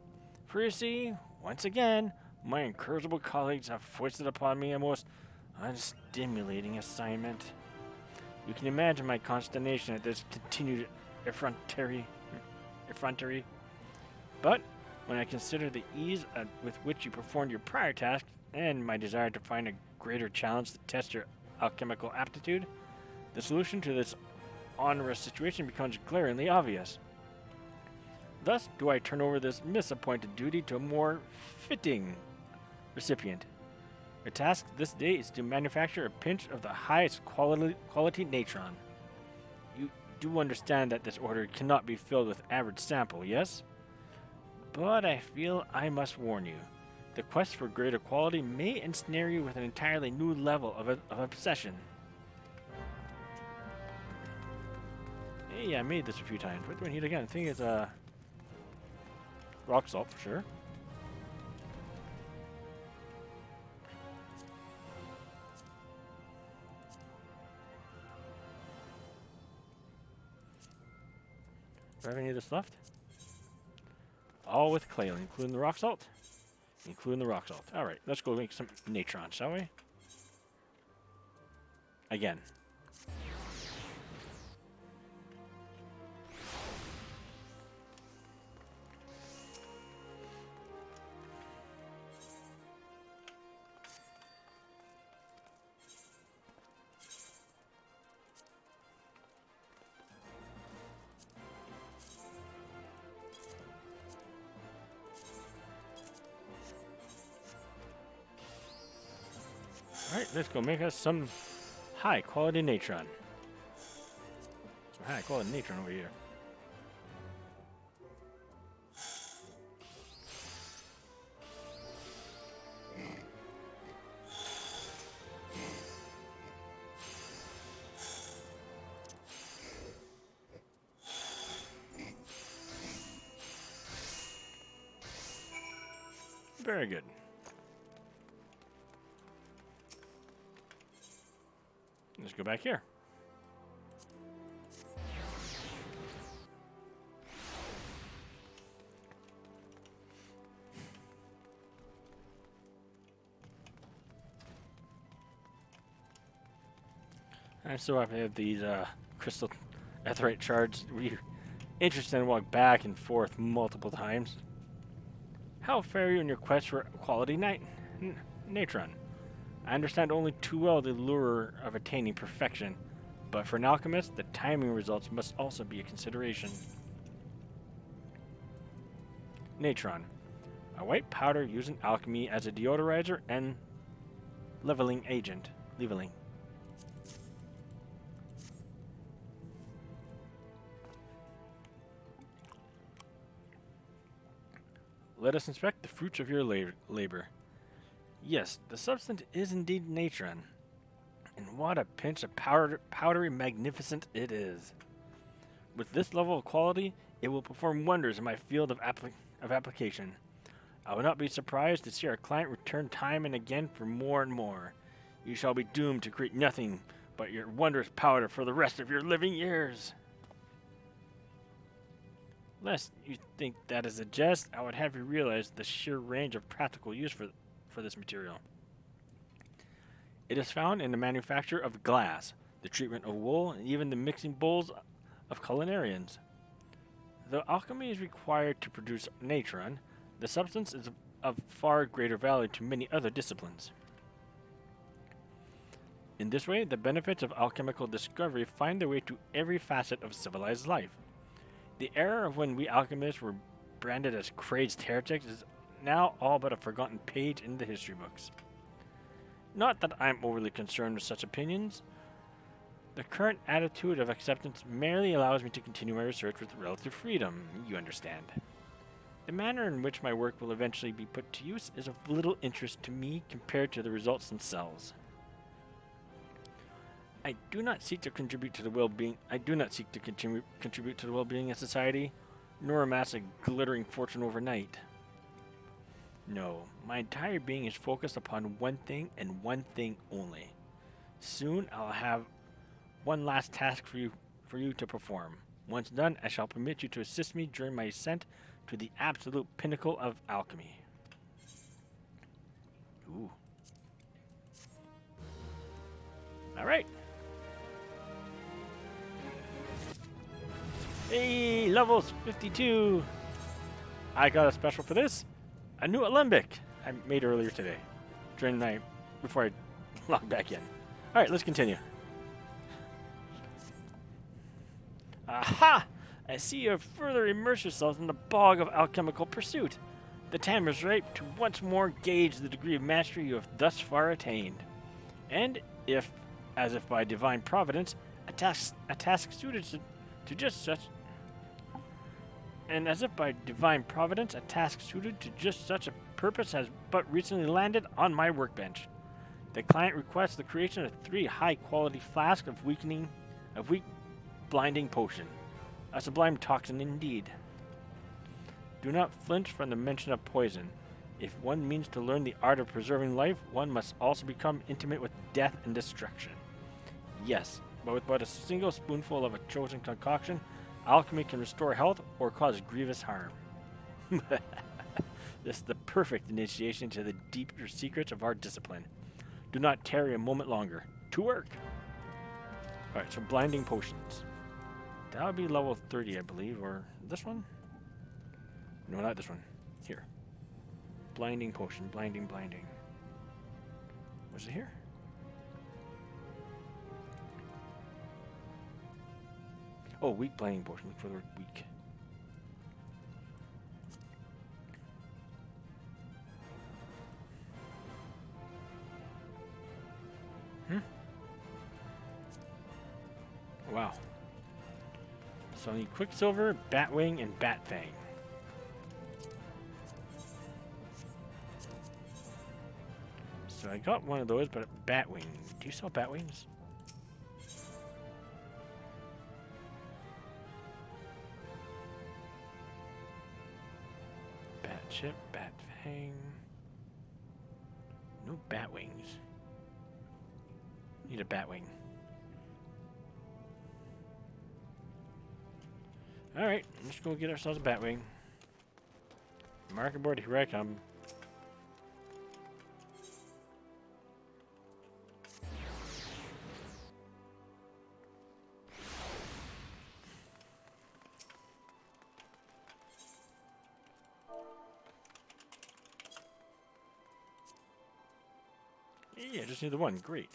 For you see, once again, my incorrigible colleagues have foisted upon me a most unstimulating assignment. You can imagine my consternation at this continued effrontery. But when I consider the ease with which you performed your prior task and my desire to find a greater challenge to test your alchemical aptitude, the solution to this onerous situation becomes glaringly obvious. Thus do I turn over this misappointed duty to a more fitting recipient. Your task this day is to manufacture a pinch of the highest quality natron. You do understand that this order cannot be filled with average sample, yes? But I feel I must warn you. The quest for greater quality may ensnare you with an entirely new level of obsession. Hey, I made this a few times. What do I need again? I think it's rock salt for sure. Do I have any of this left? All with Clalin, including the rock salt. Including the rock salt. Alright, let's go make some natron, shall we? Again. Alright, let's go make us some high quality natron. Some high quality natron over here. Very good. Let's go back here. I still have to have these crystal etherite shards. We're interested in walk back and forth multiple times. How fare you in your quest for quality natron? I understand only too well the lure of attaining perfection, but for an alchemist, the timing results must also be a consideration. Natron, a white powder used in alchemy as a deodorizer and leveling agent. Leveling. Let us inspect the fruits of your labor. Yes, the substance is indeed natron, and what a pinch of powdery magnificent it is. With this level of quality, it will perform wonders in my field of application. I will not be surprised to see our client return time and again for more and more. You shall be doomed to create nothing but your wondrous powder for the rest of your living years. Lest you think that is a jest, I would have you realize the sheer range of practical use for this material. It is found in the manufacture of glass, the treatment of wool, and even the mixing bowls of culinarians. Though alchemy is required to produce natron, the substance is of far greater value to many other disciplines. In this way, the benefits of alchemical discovery find their way to every facet of civilized life. The era of when we alchemists were branded as crazed heretics is now all but a forgotten page in the history books. Not that I'm overly concerned with such opinions. The current attitude of acceptance merely allows me to continue my research with relative freedom, you understand. The manner in which my work will eventually be put to use is of little interest to me compared to the results themselves. I do not seek to contribute to the well-being of society, nor amass a glittering fortune overnight. No, my entire being is focused upon one thing and one thing only. Soon I'll have one last task for you to perform. Once done, I shall permit you to assist me during my ascent to the absolute pinnacle of alchemy. Ooh. Alright. Hey, levels 52. I got a special for this. A new alembic I made earlier today. Before I logged back in. Alright, let's continue. Aha! I see you have further immersed yourselves in the bog of alchemical pursuit. The time is ripe to once more gauge the degree of mastery you have thus far attained. And if, as if by divine providence, a task suited to just such a purpose has but recently landed on my workbench. The client requests the creation of 3 high-quality flasks of weak blinding potion. A sublime toxin indeed. Do not flinch from the mention of poison. If one means to learn the art of preserving life, one must also become intimate with death and destruction. Yes, but with but a single spoonful of a chosen concoction, alchemy can restore health or cause grievous harm. This is the perfect initiation to the deeper secrets of our discipline. Do not tarry a moment longer. To work! Alright, so blinding potions. That would be level 30, I believe, or this one? No, not this one. Here. Blinding potion, blinding. Was it here? Oh, weak blinding potion. Look for the word weak. Wow. So I need Quicksilver, Batwing, and Batfang. So I got one of those, but Batwing. Do you sell Batwings? Batchip, Batfang. No Batwings. Need a Batwing. Alright, let's go get ourselves a Batwing. Market board, here I come. Yeah, just need the one. Great.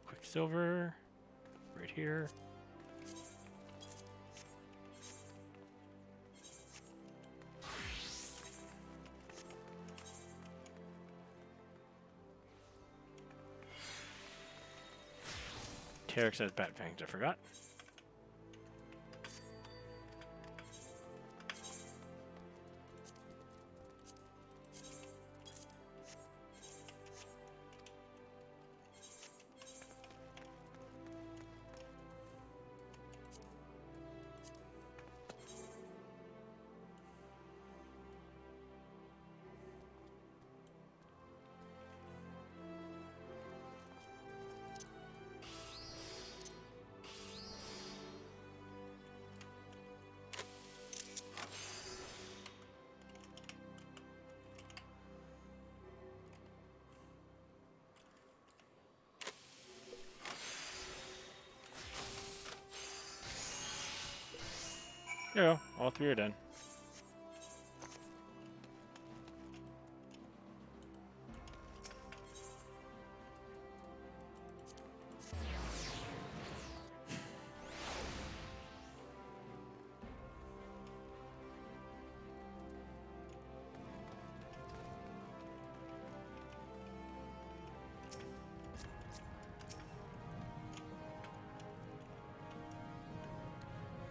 Quicksilver. Right here. Tarek says bat fangs. I forgot. There you go. All three are done.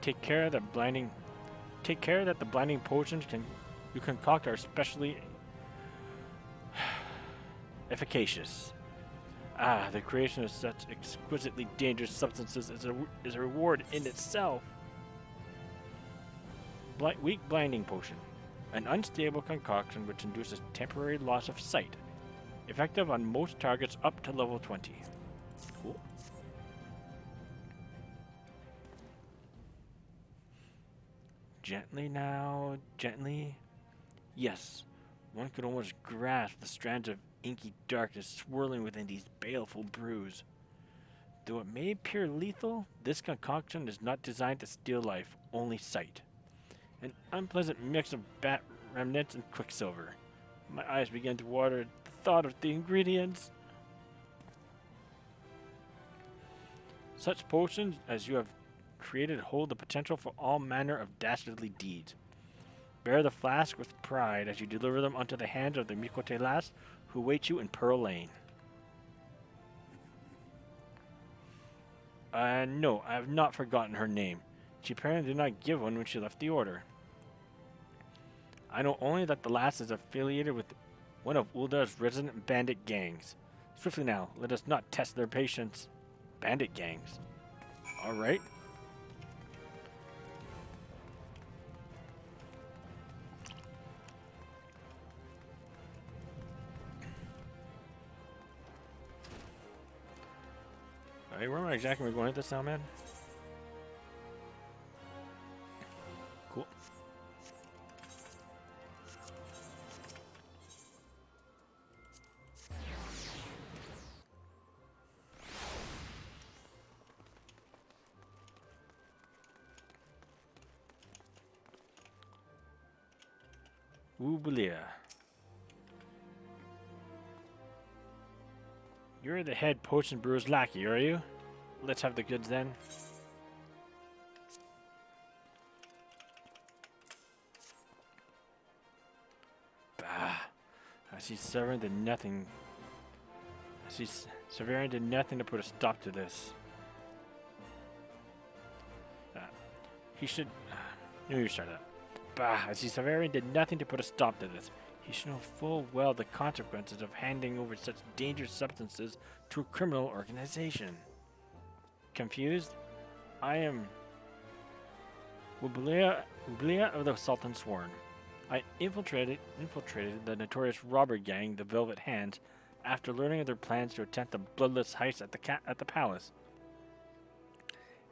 Take care that the blinding potions you concoct are especially efficacious. Ah, the creation of such exquisitely dangerous substances is a reward in itself. Weak blinding potion. An unstable concoction which induces temporary loss of sight. Effective on most targets up to level 20. Cool. Gently now, gently. Yes, one could almost grasp the strands of inky darkness swirling within these baleful brews. Though it may appear lethal, this concoction is not designed to steal life, only sight. An unpleasant mix of bat remnants and quicksilver. My eyes began to water at the thought of the ingredients. Such potions as you have created hold the potential for all manner of dastardly deeds. Bear the flask with pride as you deliver them unto the hands of the Mikote lass who wait you in Pearl Lane. No, I have not forgotten her name. She apparently did not give one when she left the order. I know only that the lass is affiliated with one of Uldar's resident bandit gangs. Swiftly now, let us not test their patience. Bandit gangs. Alright. Alright, where am I exactly going with this now, man? Cool. Woobulia. You're the head potion brewer's lackey, are you? Let's have the goods then. Bah. I see Severin did nothing. Severin did nothing to put a stop to this. He should. Knew you started that. Bah, I see Severin did nothing to put a stop to this. He should know full well the consequences of handing over such dangerous substances to a criminal organization. Confused? I am Wublia of the Sultan Sworn. I infiltrated the notorious robber gang, the Velvet Hands, after learning of their plans to attempt a bloodless heist at the palace.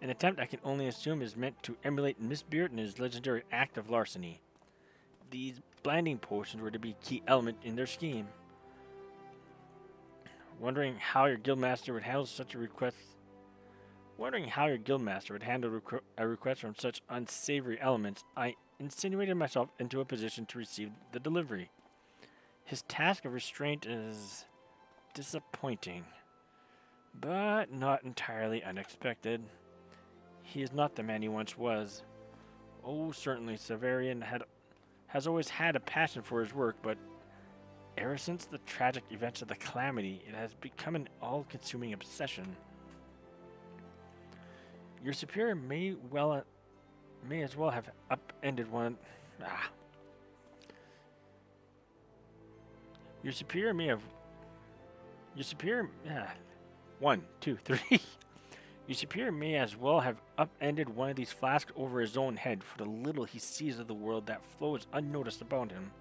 An attempt I can only assume is meant to emulate Miss Beard and his legendary act of larceny. These blinding potions were to be a key element in their scheme. Wondering how your guildmaster would handle a request from such unsavory elements, I insinuated myself into a position to receive the delivery. His task of restraint is disappointing, but not entirely unexpected. He is not the man he once was. Oh, certainly, Severian has always had a passion for his work, but ever since the tragic events of the Calamity, it has become an all-consuming obsession. Your superior may as well have upended one. Your superior may have. Your superior. One, two, three. Your superior may as well have upended one of these flasks over his own head for the little he sees of the world that flows unnoticed about him.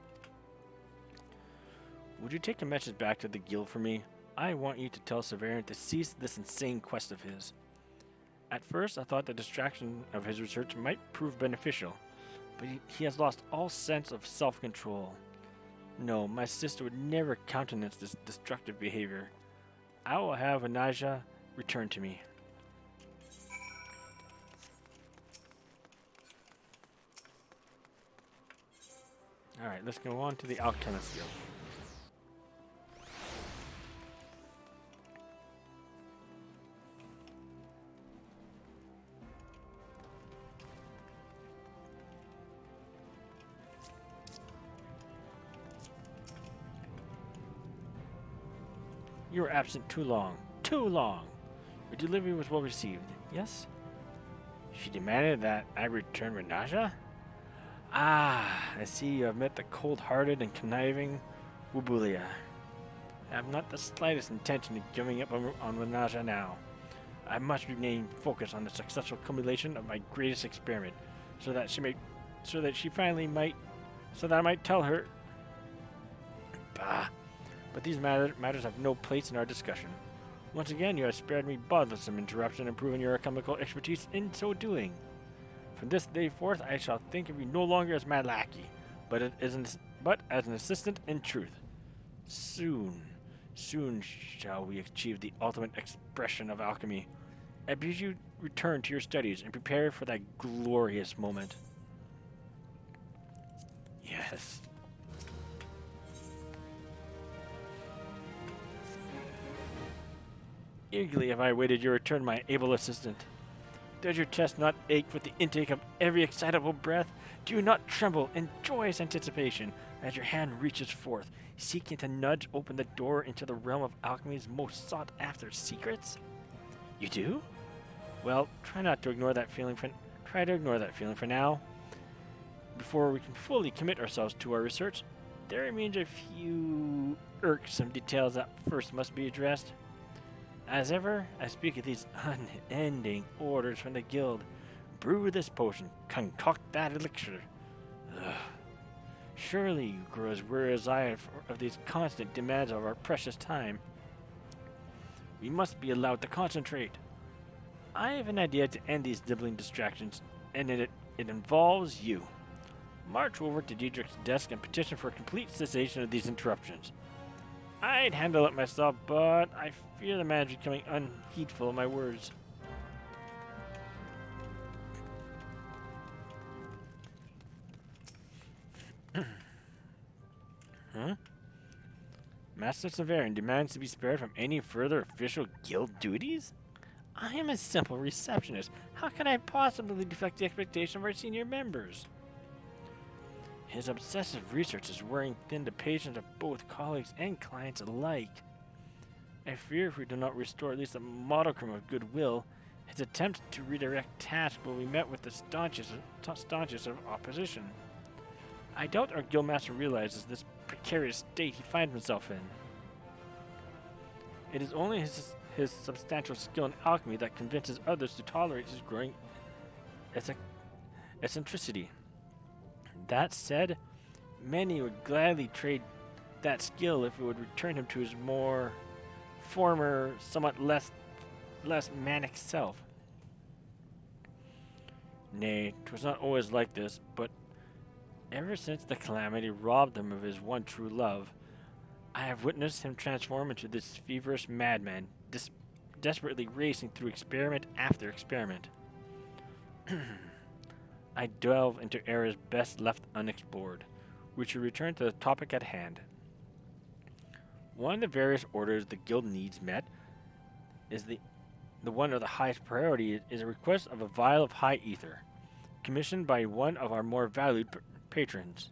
Would you take a message back to the guild for me? I want you to tell Severin to cease this insane quest of his. At first, I thought the distraction of his research might prove beneficial, but he has lost all sense of self-control. No, my sister would never countenance this destructive behavior. I will have Anaja returned to me. Alright, let's go on to the Alchemist Guild. You were absent too long. Too long! Your delivery was well received, yes? She demanded that I return Renaja? Ah, I see you have met the cold-hearted and conniving Wubulia. I have not the slightest intention of giving up on Renaja now. I must remain focused on the successful culmination of my greatest experiment, so that I might tell her. Bah! but these matters have no place in our discussion. Once again, you have spared me bothersome interruption and proven your alchemical expertise in so doing. From this day forth, I shall think of you no longer as my lackey, but as an assistant in truth. Soon shall we achieve the ultimate expression of alchemy. I bid you return to your studies and prepare for that glorious moment. Yes. Eagerly have I awaited your return, my able assistant. Does your chest not ache with the intake of every excitable breath? Do you not tremble in joyous anticipation as your hand reaches forth, seeking to nudge open the door into the realm of alchemy's most sought-after secrets? You do? Well, try to ignore that feeling for now. Before we can fully commit ourselves to our research, there remains a few irksome details that first must be addressed. As ever, I speak of these unending orders from the guild. Brew this potion, concoct that elixir. Ugh. Surely you grow as weary as I of these constant demands of our precious time. We must be allowed to concentrate. I have an idea to end these nibbling distractions, and it involves you. March over to Diedrich's desk and petition for a complete cessation of these interruptions. I'd handle it myself, but I fear the man is becoming unheedful of my words. Huh? Master Severian demands to be spared from any further official guild duties? I am a simple receptionist. How can I possibly deflect the expectation of our senior members? His obsessive research is wearing thin the patience of both colleagues and clients alike. I fear if we do not restore at least a modicum of goodwill, his attempts to redirect tasks will be met with the staunchest of opposition. I doubt our guildmaster realizes this precarious state he finds himself in. It is only his substantial skill in alchemy that convinces others to tolerate his growing eccentricity. That said, many would gladly trade that skill if it would return him to his more former, somewhat less manic self. Nay, 'twas not always like this, but ever since the calamity robbed him of his one true love, I have witnessed him transform into this feverish madman, desperately racing through experiment after experiment. I delve into areas best left unexplored. We should return to the topic at hand. One of the various orders the guild needs met is the one of the highest priority is a request of a vial of high ether, commissioned by one of our more valued patrons.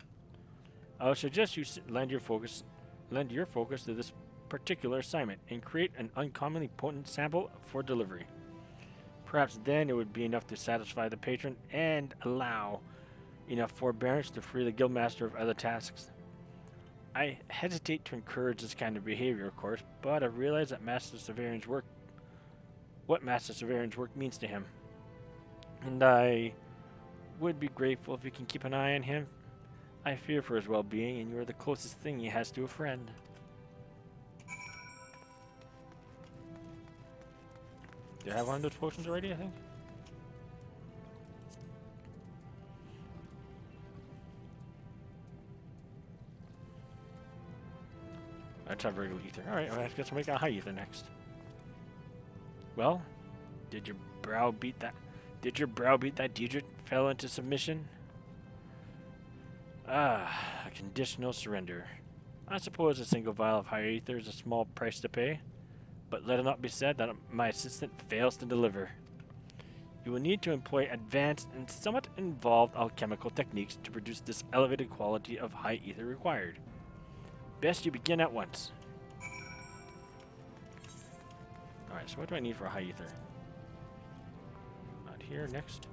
I would suggest you lend your focus to this particular assignment and create an uncommonly potent sample for delivery. Perhaps then it would be enough to satisfy the patron and allow enough forbearance to free the guildmaster of other tasks. I hesitate to encourage this kind of behavior, of course, but I realize that what Master Severian's work means to him. And I would be grateful if you can keep an eye on him. I fear for his well-being, and you are the closest thing he has to a friend. Do I have one of those potions already, I think? Let's have regular ether. Alright, I guess we'll make a high ether next. Well, did your brow beat that Diedrich fell into submission? Ah, a conditional surrender. I suppose a single vial of high ether is a small price to pay, but let it not be said that my assistant fails to deliver. You will need to employ advanced and somewhat involved alchemical techniques to produce this elevated quality of high ether required. Best you begin at once. Alright, so what do I need for a high ether? Not here, next.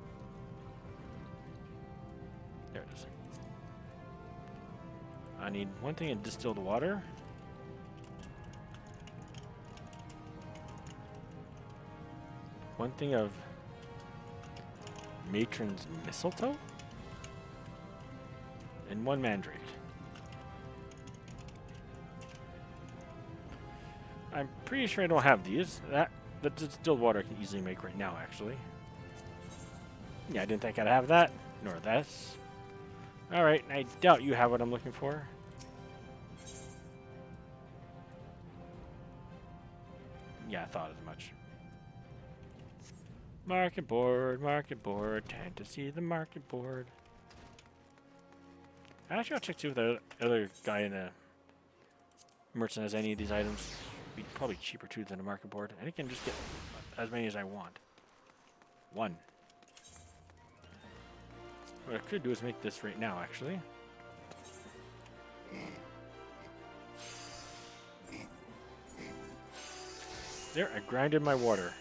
There it is. I need one thing in distilled water. One thing of matron's mistletoe. And one mandrake. I'm pretty sure I don't have these. That distilled water I can easily make right now, actually. Yeah, I didn't think I'd have that, nor this. Alright, I doubt you have what I'm looking for. Yeah, I thought as much. Market board, time to see the market board. Actually, I'll check too if the other guy in the merchant has any of these items. Be probably cheaper too than a market board. And I can just get as many as I want. One. What I could do is make this right now, actually. There, I grinded my water.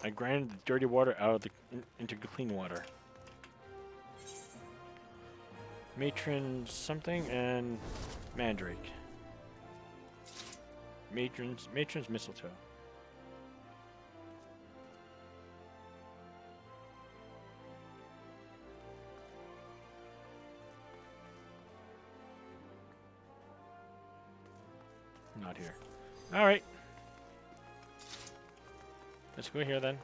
I grinded the dirty water out of into clean water. Matron something and mandrake. Matron's mistletoe. Not here. All right. Let's go here then.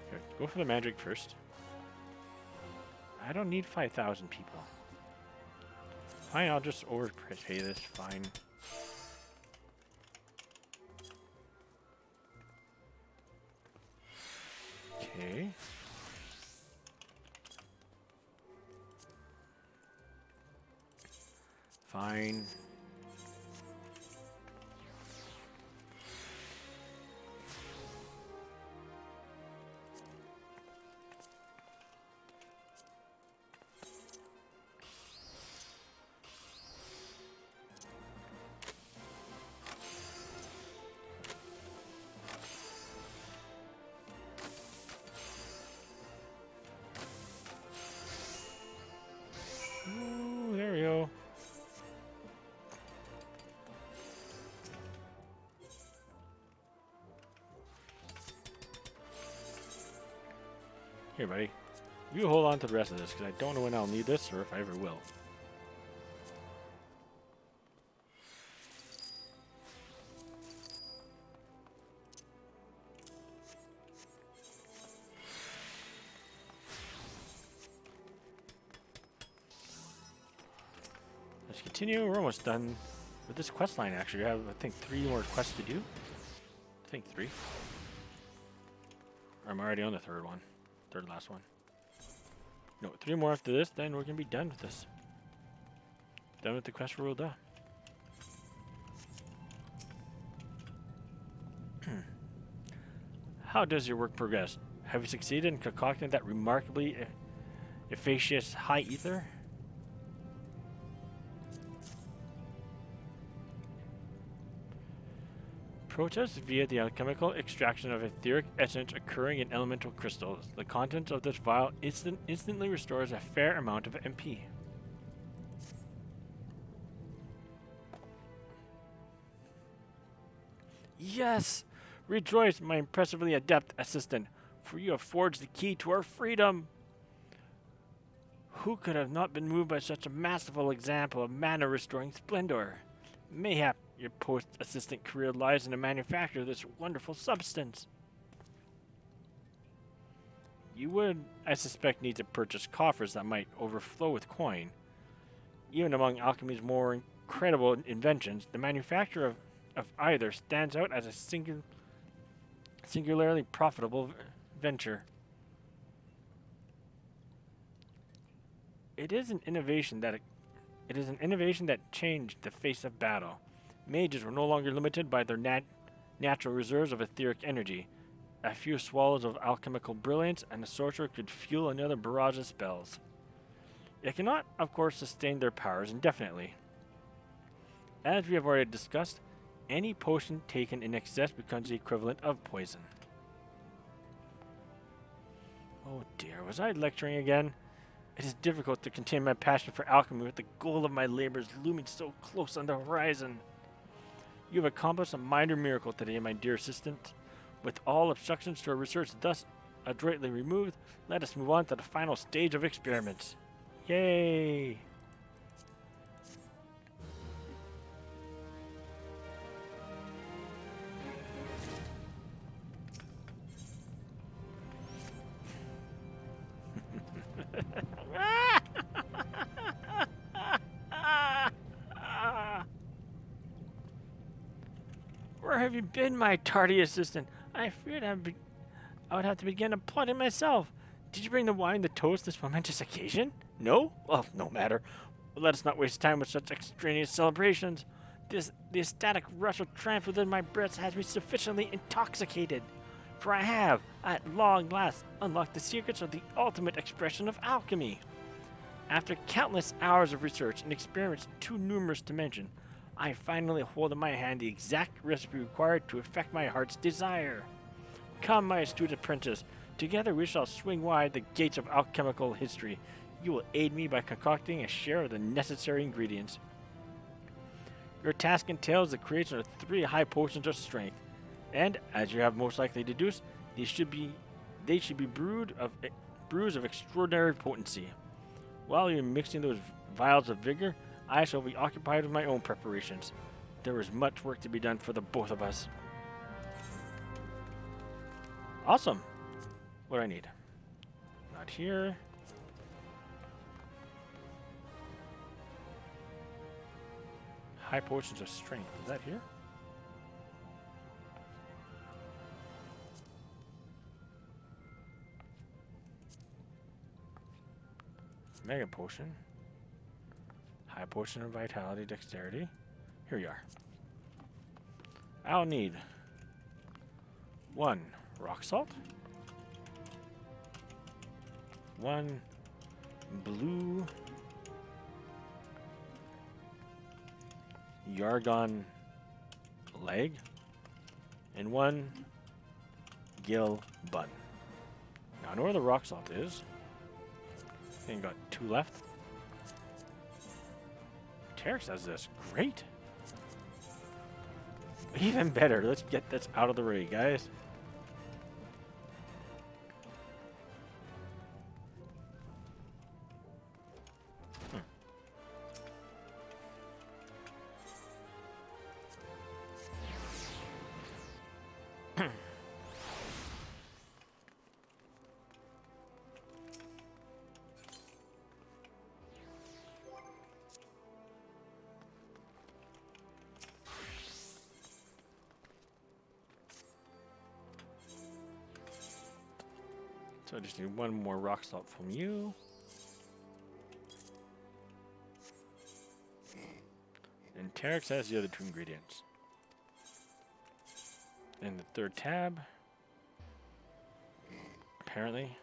Here, go for the magic first. I don't need 5,000 people. Fine, I'll just overpay this. Fine. Okay. Fine. Ooh, there we go. Here, buddy. You hold on to the rest of this, because I don't know when I'll need this, or if I ever will. Let's continue. We're almost done with this quest line, actually. We have, I think, 3 more quests to do. I think 3. Or I'm already on the third one. Third last one. No, 3 more after this, then we're going to be done with this. Done with the quest for Wilda. How does your work progress? Have you succeeded in concocting that remarkably efficacious high ether? Process via the alchemical extraction of etheric essence occurring in elemental crystals. The contents of this vial instantly restores a fair amount of MP. Yes! Rejoice, my impressively adept assistant, for you have forged the key to our freedom! Who could have not been moved by such a masterful example of mana-restoring splendor? Mayhap your post-assistant career lies in the manufacture of this wonderful substance. You would, I suspect, need to purchase coffers that might overflow with coin. Even among alchemy's more incredible inventions, the manufacture of either stands out as a singularly profitable venture. It is an innovation that changed the face of battle. Mages were no longer limited by their natural reserves of etheric energy. A few swallows of alchemical brilliance, and the sorcerer could fuel another barrage of spells. It cannot, of course, sustain their powers indefinitely. As we have already discussed, any potion taken in excess becomes the equivalent of poison. Oh dear, was I lecturing again? It is difficult to contain my passion for alchemy with the goal of my labors looming so close on the horizon. You have accomplished a minor miracle today, my dear assistant. With all obstructions to our research thus adroitly removed, let us move on to the final stage of experiments. Yay! Where have you been, my tardy assistant? I feared I would have to begin applauding myself. Did you bring the wine, the toast, this momentous occasion? No? Well, no matter. Let us not waste time with such extraneous celebrations. The ecstatic rush of triumph within my breast has me sufficiently intoxicated. For I have, at long last, unlocked the secrets of the ultimate expression of alchemy. After countless hours of research and experiments too numerous to mention, I finally hold in my hand the exact recipe required to effect my heart's desire. Come, my astute apprentice, together we shall swing wide the gates of alchemical history. You will aid me by concocting a share of the necessary ingredients. Your task entails the creation of 3 high potions of strength, and, as you have most likely deduced, they should be brews of extraordinary potency. While you're mixing those vials of vigor, I shall be occupied with my own preparations. There is much work to be done for the both of us. Awesome. What do I need? Not here. High potions of strength. Is that here? Mega potion. High potion of vitality, dexterity. Here you are. I'll need 1 rock salt, 1 blue Yargon leg, and 1 gill bun. Now I know where the rock salt is. I think got 2 left. Terex has this. Great. Even better. Let's get this out of the way, guys. So I just need 1 more rock salt from you. And Terex has the other 2 ingredients. In the 3rd tab, apparently,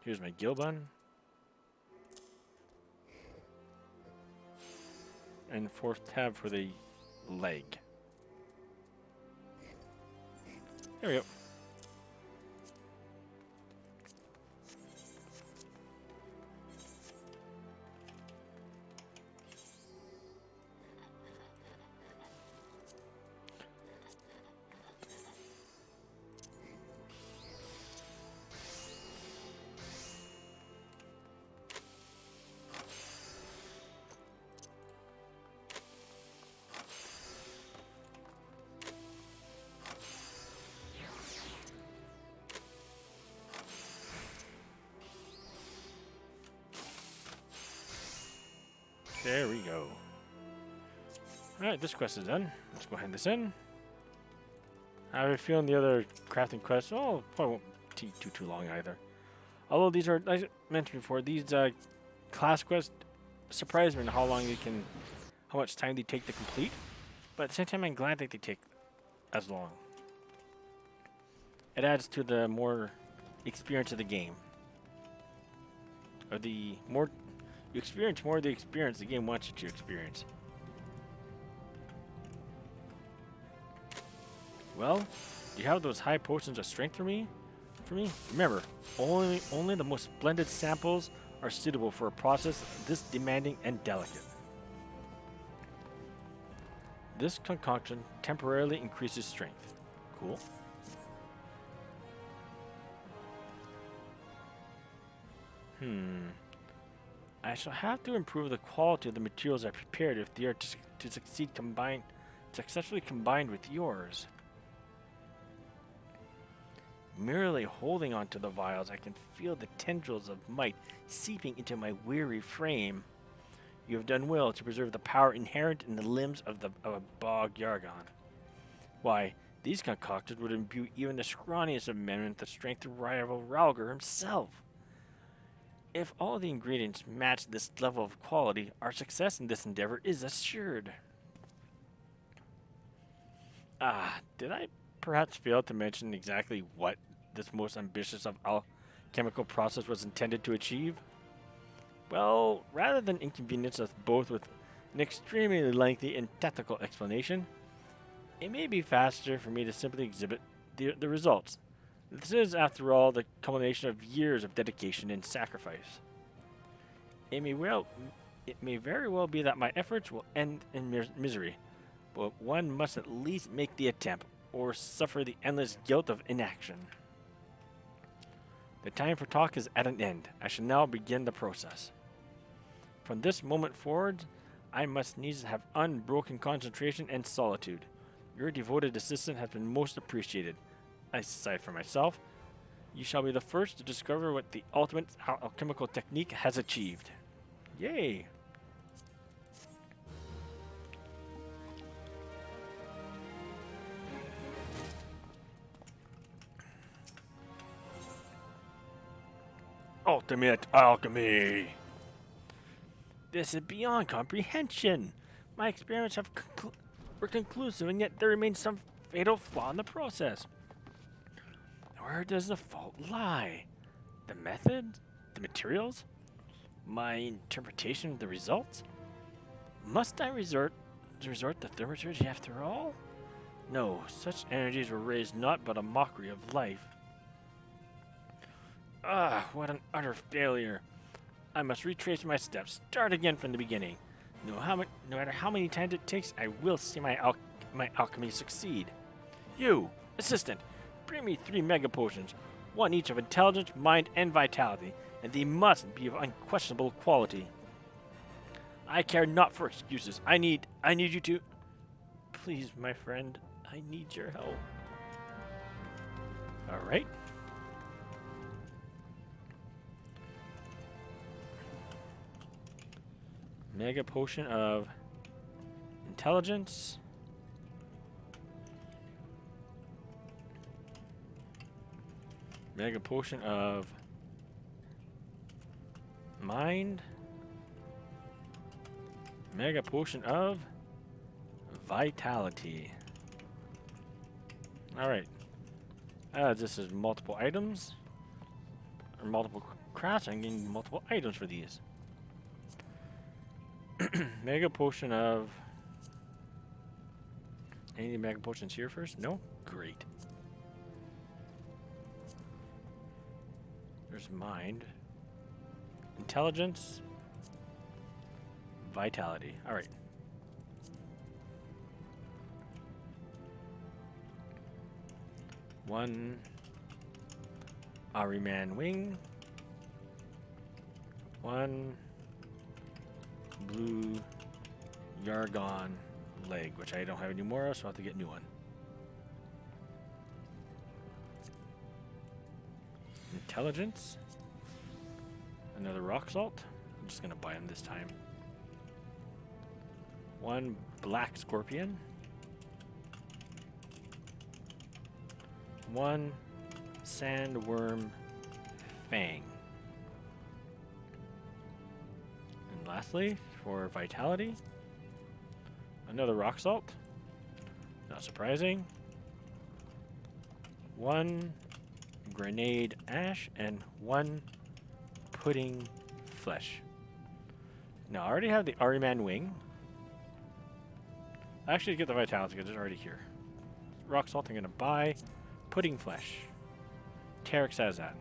here's my gill bun. And 4th tab for the leg. There we go. There we go. Alright, this quest is done. Let's go hand this in. I have a feeling the other crafting quests, probably won't take too long either. Although these are, like I mentioned before, these class quests surprise me in how much time they take to complete. But at the same time, I'm glad that they take as long. It adds to the more experience of the game. Or the more you experience more of the experience the game wants you to experience. Well, do you have those high potions of strength for me? Remember, only the most splendid samples are suitable for a process this demanding and delicate. This concoction temporarily increases strength. cool. I shall have to improve the quality of the materials I prepared if they are to successfully combined with yours. Merely holding onto the vials, I can feel the tendrils of might seeping into my weary frame. You have done well to preserve the power inherent in the limbs of a bog Yargon. Why, these concoctions would imbue even the scrawniest of men with the strength to rival Ralger himself. If all the ingredients match this level of quality, our success in this endeavor is assured. Did I perhaps fail to mention exactly what this most ambitious of alchemical process was intended to achieve? Well, rather than inconvenience us both with an extremely lengthy and technical explanation, it may be faster for me to simply exhibit the results. This is, after all, the culmination of years of dedication and sacrifice. It may very well be that my efforts will end in misery, but one must at least make the attempt, or suffer the endless guilt of inaction. The time for talk is at an end. I shall now begin the process. From this moment forward, I must needs have unbroken concentration and solitude. Your devoted assistant has been most appreciated. Aside from myself, you shall be the first to discover what the ultimate alchemical technique has achieved. Yay! Ultimate alchemy! This is beyond comprehension! My experiments were conclusive, and yet there remains some fatal flaw in the process. Where does the fault lie? The method? The materials? My interpretation of the results? Must I resort to thaumaturgy after all? No, such energies were raised not but a mockery of life. What an utter failure. I must retrace my steps, start again from the beginning. No matter how many times it takes, I will see my alchemy succeed. You, assistant, bring me 3 mega potions, one each of intelligence, mind, and vitality, and they must be of unquestionable quality. I care not for excuses. I need you to... Please, my friend, I need your help. Alright. Mega potion of intelligence. Mega potion of mind. Mega potion of vitality. Alright. This is multiple items. Or multiple crafts. I'm getting multiple items for these. Mega potion of... Any mega potions here first? No? Great. There's mind. Intelligence. Vitality. Alright. One Ahriman wing. One blue Yargon leg, which I don't have any more of, so I'll have to get a new one. Intelligence. Another rock salt. I'm just gonna buy them this time. One black scorpion. One sandworm fang. And lastly, for vitality, another rock salt. Not surprising. One grenade ash and one pudding flesh. Now I already have the Ahriman wing. I actually get the vitality because it's already here. Rock salt I'm gonna buy. Pudding flesh. Terex has that.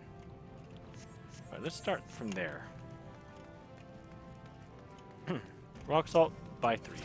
Alright, let's start from there. Rock salt, buy 3.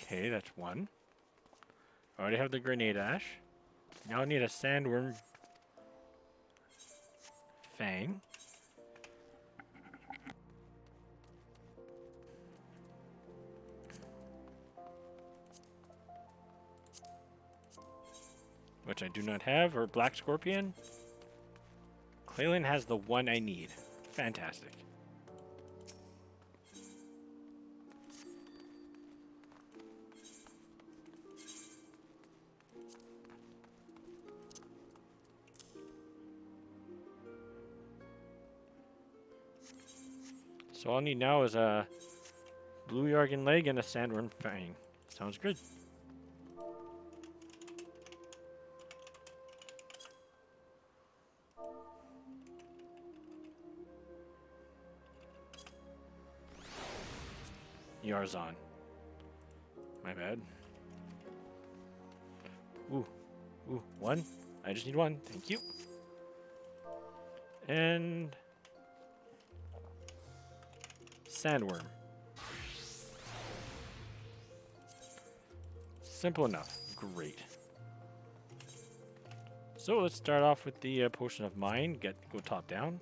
Okay, that's one. I already have the grenade ash. Now I need a sandworm fang. Which I do not have, or black scorpion. Clalin has the one I need. Fantastic. So all I need now is a blue Yargan leg and a sandworm fang. Sounds good. Yarzan. My bad. Ooh. Ooh, one. I just need one. Thank you. And sandworm. Simple enough. Great. So let's start off with the potion of mind. Go top down.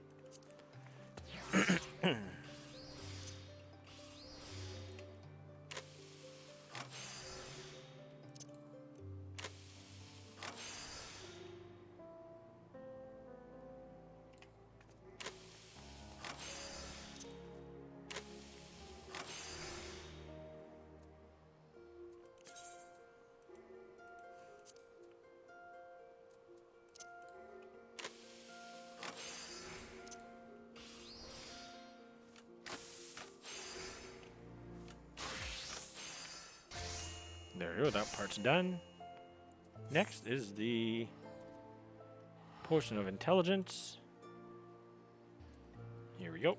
There we go, that part's done. Next is the potion of intelligence. Here we go.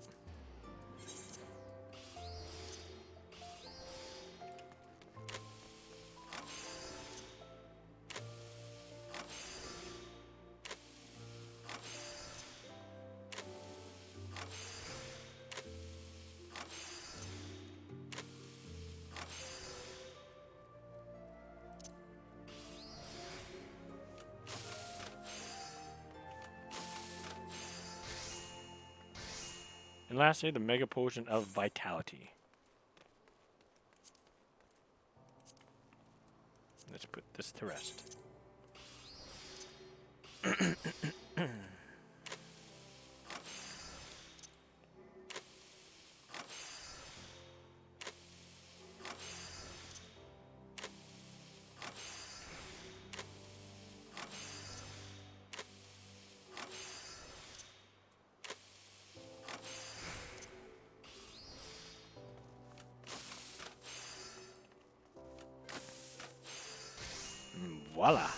And lastly, the Mega Potion of Vitality. Let's put this to rest. Voila.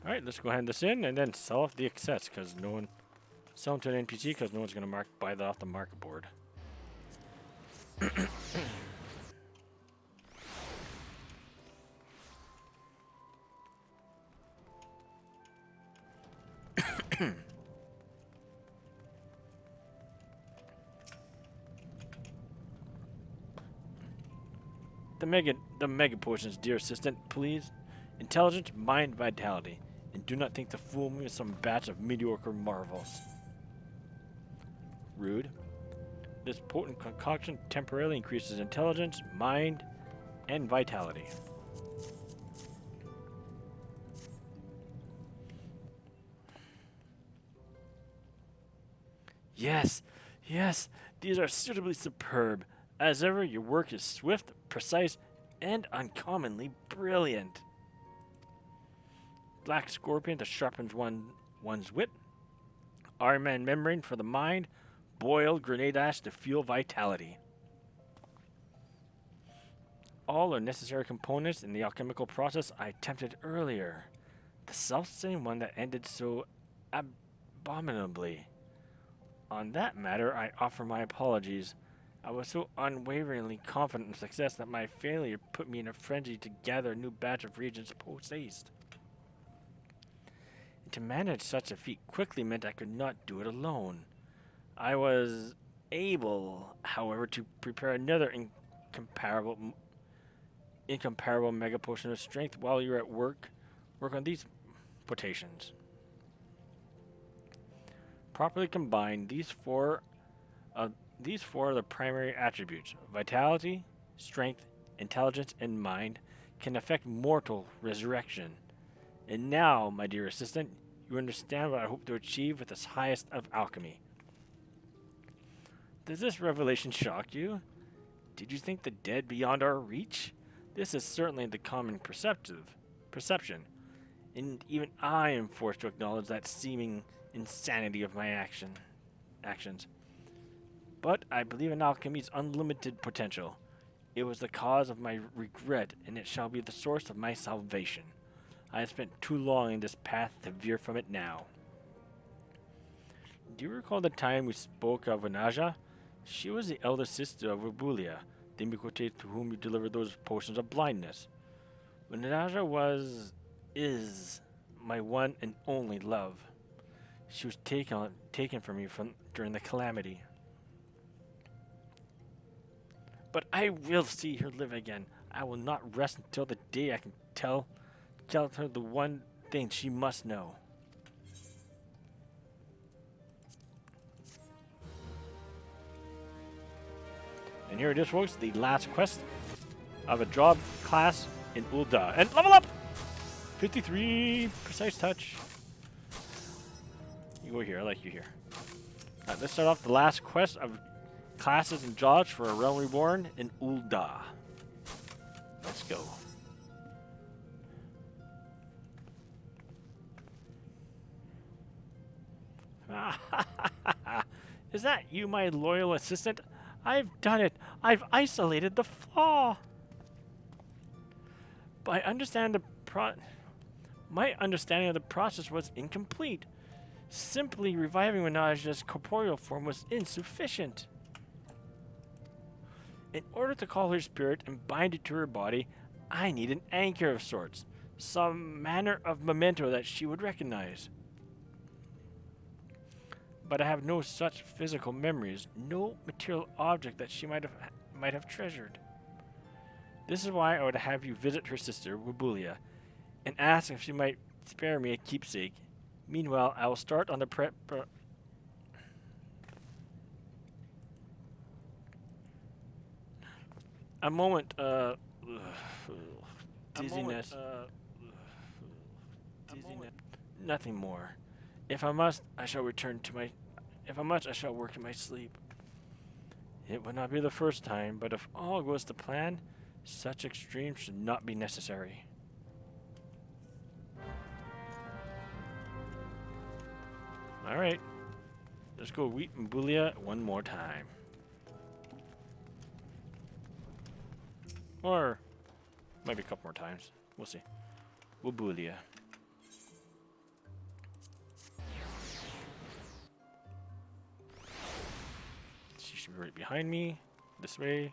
Alright, let's go hand this in and then sell off the excess because no one... Sell them to an NPC because no one's going to buy that off the market board. The mega potions, dear assistant, please. Intelligence, mind, vitality. And do not think to fool me with some batch of mediocre marvels. Rude. This potent concoction temporarily increases intelligence, mind, and vitality. Yes, yes, these are suitably superb. As ever, your work is swift, precise, and uncommonly brilliant. Black Scorpion that sharpens one's wit. Iron Man membrane for the mind. Boiled grenade ash to fuel vitality. All are necessary components in the alchemical process I attempted earlier. The self-same one that ended so abominably. On that matter, I offer my apologies. I was so unwaveringly confident in success that my failure put me in a frenzy to gather a new batch of reagents post-haste. And to manage such a feat quickly meant I could not do it alone. I was able, however, to prepare another incomparable mega potion of strength while you're at work. Work on these potations. Properly combined, these four are the primary attributes: vitality, strength, intelligence, and mind can affect mortal resurrection. And now, my dear assistant, you understand what I hope to achieve with this highest of alchemy. Does this revelation shock you? Did you think the dead beyond our reach? This is certainly the common perception, and even I am forced to acknowledge that seeming insanity of my actions. But I believe in alchemy's unlimited potential. It was the cause of my regret, and it shall be the source of my salvation. I have spent too long in this path to veer from it now. Do you recall the time we spoke of Anaja? She was the elder sister of Ubulia, the Mikote to whom you delivered those potions of blindness. Anaja is my one and only love. She was taken from me during the calamity. But I will see her live again. I will not rest until the day I can tell her the one thing she must know. And here it is, folks, the last quest of a job class in Ul'dah. And level up! 53 precise touch. You go here, I like you here. Alright, let's start off the last quest of classes and jobs for a Realm Reborn in Ul'dah. Let's go. Is that you, my loyal assistant? I've done it. I've isolated the flaw. My understanding of the process was incomplete. Simply reviving Anaja's corporeal form was insufficient. In order to call her spirit and bind it to her body, I need an anchor of sorts, some manner of memento that she would recognize. But I have no such physical memories, no material object that she might have treasured. This is why I would have you visit her sister, Wibulia, and ask if she might spare me a keepsake. Meanwhile, I will start on the prep. A moment, dizziness. Dizziness. Nothing more. If I must, I shall work in my sleep. It would not be the first time, but if all goes to plan, such extremes should not be necessary. Alright. Let's go Wheat and Bulia one more time. Or maybe a couple more times. We'll see. Wibulia. She should be right behind me. This way.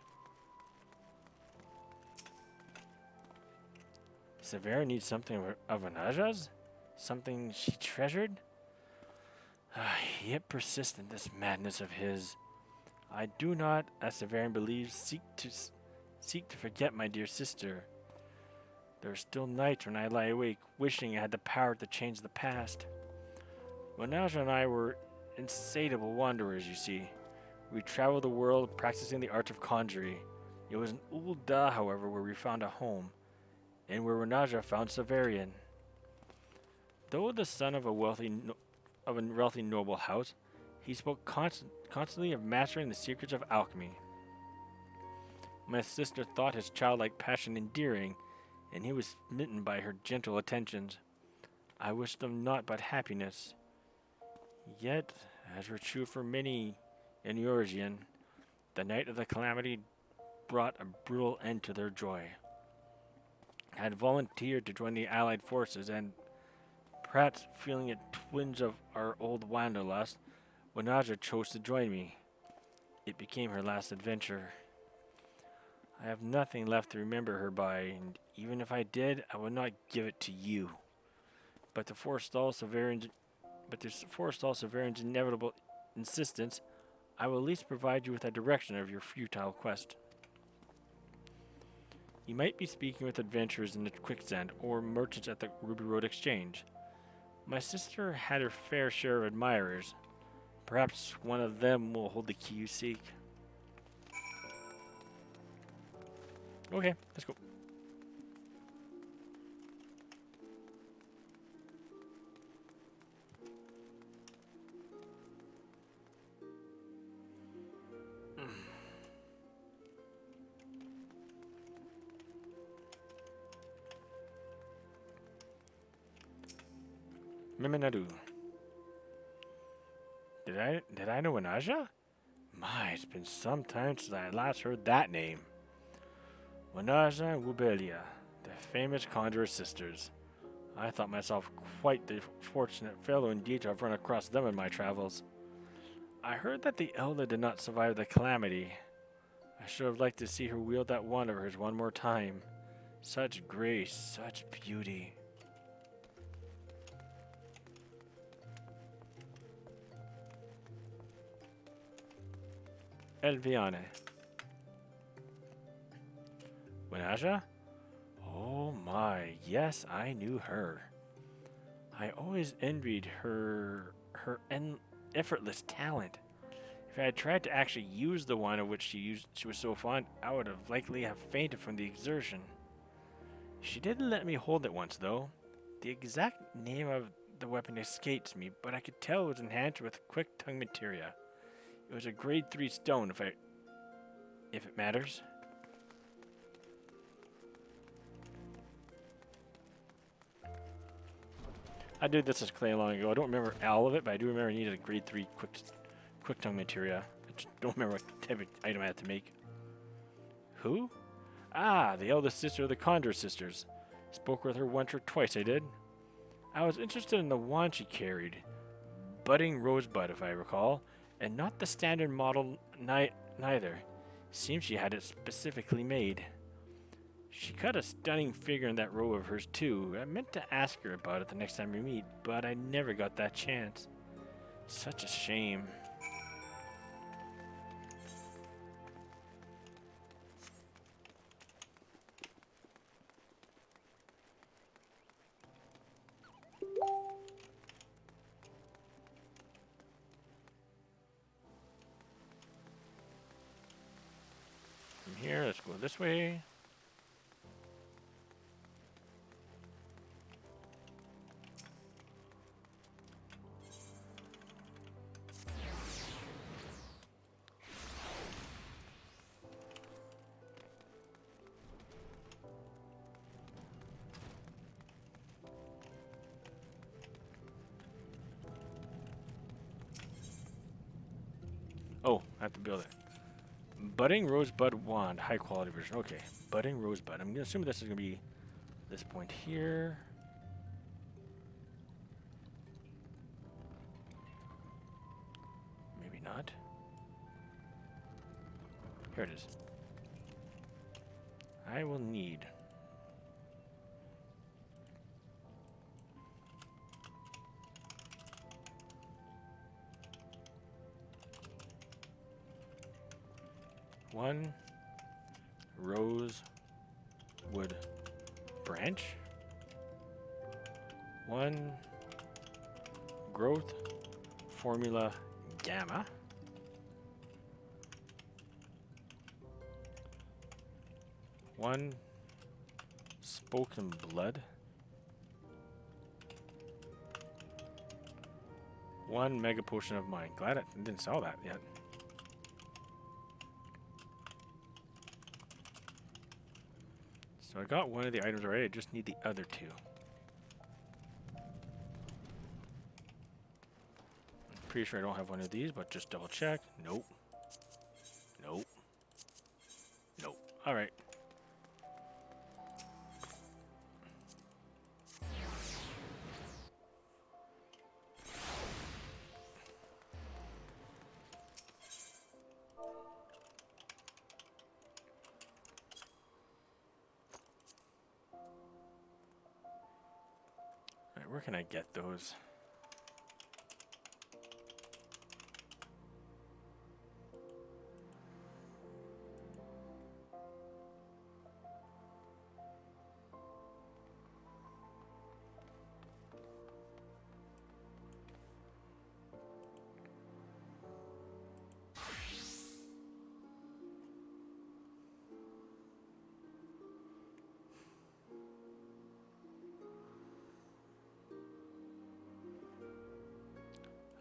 Severa needs something of Anaja's? Something she treasured? Yet persist in this madness of his. I do not, as Severin believes, seek to forget my dear sister. There are still nights when I lie awake, wishing I had the power to change the past. Anaja and I were insatiable wanderers, you see. We traveled the world practicing the art of conjuring. It was in Ul'dah, however, where we found a home, and where Anaja found Severian. Though the son of a wealthy noble house, he spoke constantly of mastering the secrets of alchemy. My sister thought his childlike passion endearing, and he was smitten by her gentle attentions. I wished them naught but happiness. Yet, as were true for many in Eorzean, the night of the calamity brought a brutal end to their joy. I had volunteered to join the allied forces, and perhaps feeling a twinge of our old wanderlust, Anaja chose to join me. It became her last adventure. I have nothing left to remember her by, and even if I did, I would not give it to you. But to forestall Severin's inevitable insistence, I will at least provide you with a direction of your futile quest. You might be speaking with adventurers in the quicksand or merchants at the Ruby Road Exchange. My sister had her fair share of admirers. Perhaps one of them will hold the key you seek. Okay, let's go. Miminadu. Did I know an Aja? My, it's been some time since I last heard that name. Wanaja and Wubelia, the famous Conjurer sisters. I thought myself quite the fortunate fellow indeed to have run across them in my travels. I heard that the Elder did not survive the calamity. I should have liked to see her wield that wand of hers one more time. Such grace, such beauty. Elviane. Winaja? Oh my, yes, I knew her. I always envied her effortless talent. If I had tried to actually use the wand of which she was so fond, I would have likely have fainted from the exertion. She didn't let me hold it once, though. The exact name of the weapon escapes me, but I could tell it was enhanced with quick tongue materia. It was a grade 3 stone, if it matters. I did this as Clalin long ago. I don't remember all of it, but I do remember I needed a grade 3 quick tongue materia. I just don't remember what type of item I had to make. Who? Ah, the eldest sister of the Conjurer sisters. Spoke with her once or twice, I did. I was interested in the wand she carried. Budding Rosebud, if I recall. And not the standard model neither. Seems she had it specifically made. She cut a stunning figure in that robe of hers too. I meant to ask her about it the next time we meet, but I never got that chance. Such a shame. From here, let's go this way. Oh, I have to build it. Budding Rosebud Wand, high quality version. Okay, Budding Rosebud. I'm gonna assume this is gonna be this point here. Maybe not. Here it is. I will need one rosewood branch, one growth formula gamma, one spoken blood, one mega potion of mine. Glad I didn't sell that yet. So I got one of the items already, I just need the other two. I'm pretty sure I don't have one of these, but just double check. Nope. Nope. Nope. Alright. Where can I get those?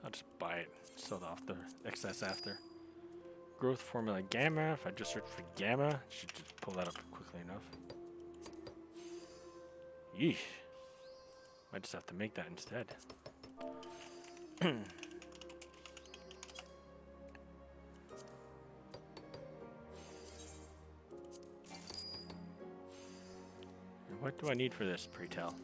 I'll just buy it, sell off the excess after. Growth formula gamma. If I just search for gamma, I should just pull that up quickly enough. Yeesh. Might just have to make that instead. What do I need for this, pray tell?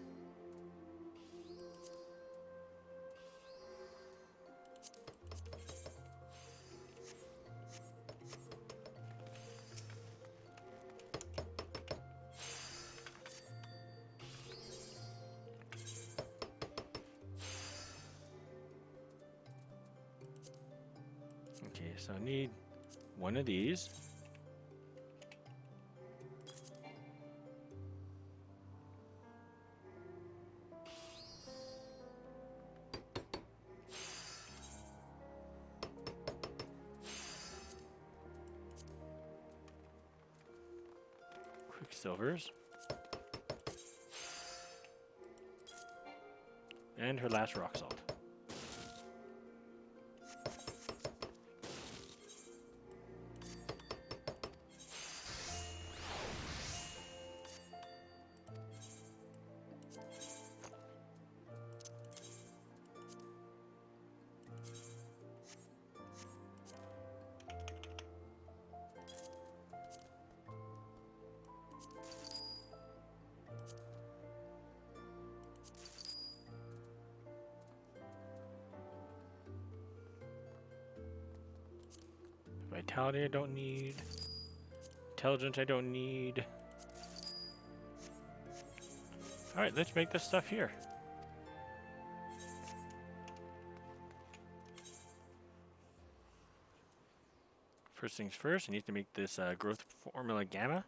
Okay, so I need one of these. Quicksilvers. And her last rock salt. Vitality I don't need. Intelligence I don't need. Alright, let's make this stuff here. First things first, I need to make this growth formula gamma.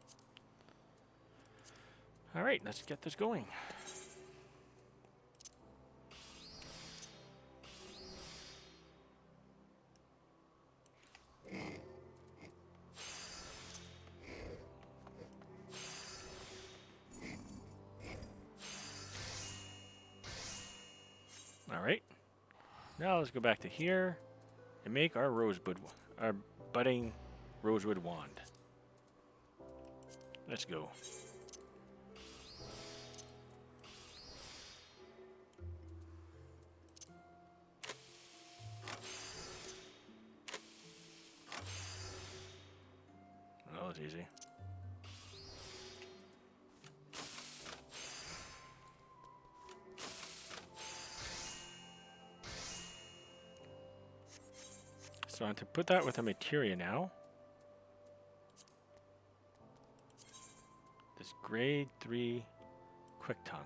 Alright, let's get this going. Alright, now let's go back to here and make our our budding rosewood wand. Let's go. That was easy. So I want to put that with a materia now. This grade 3 quick tongue.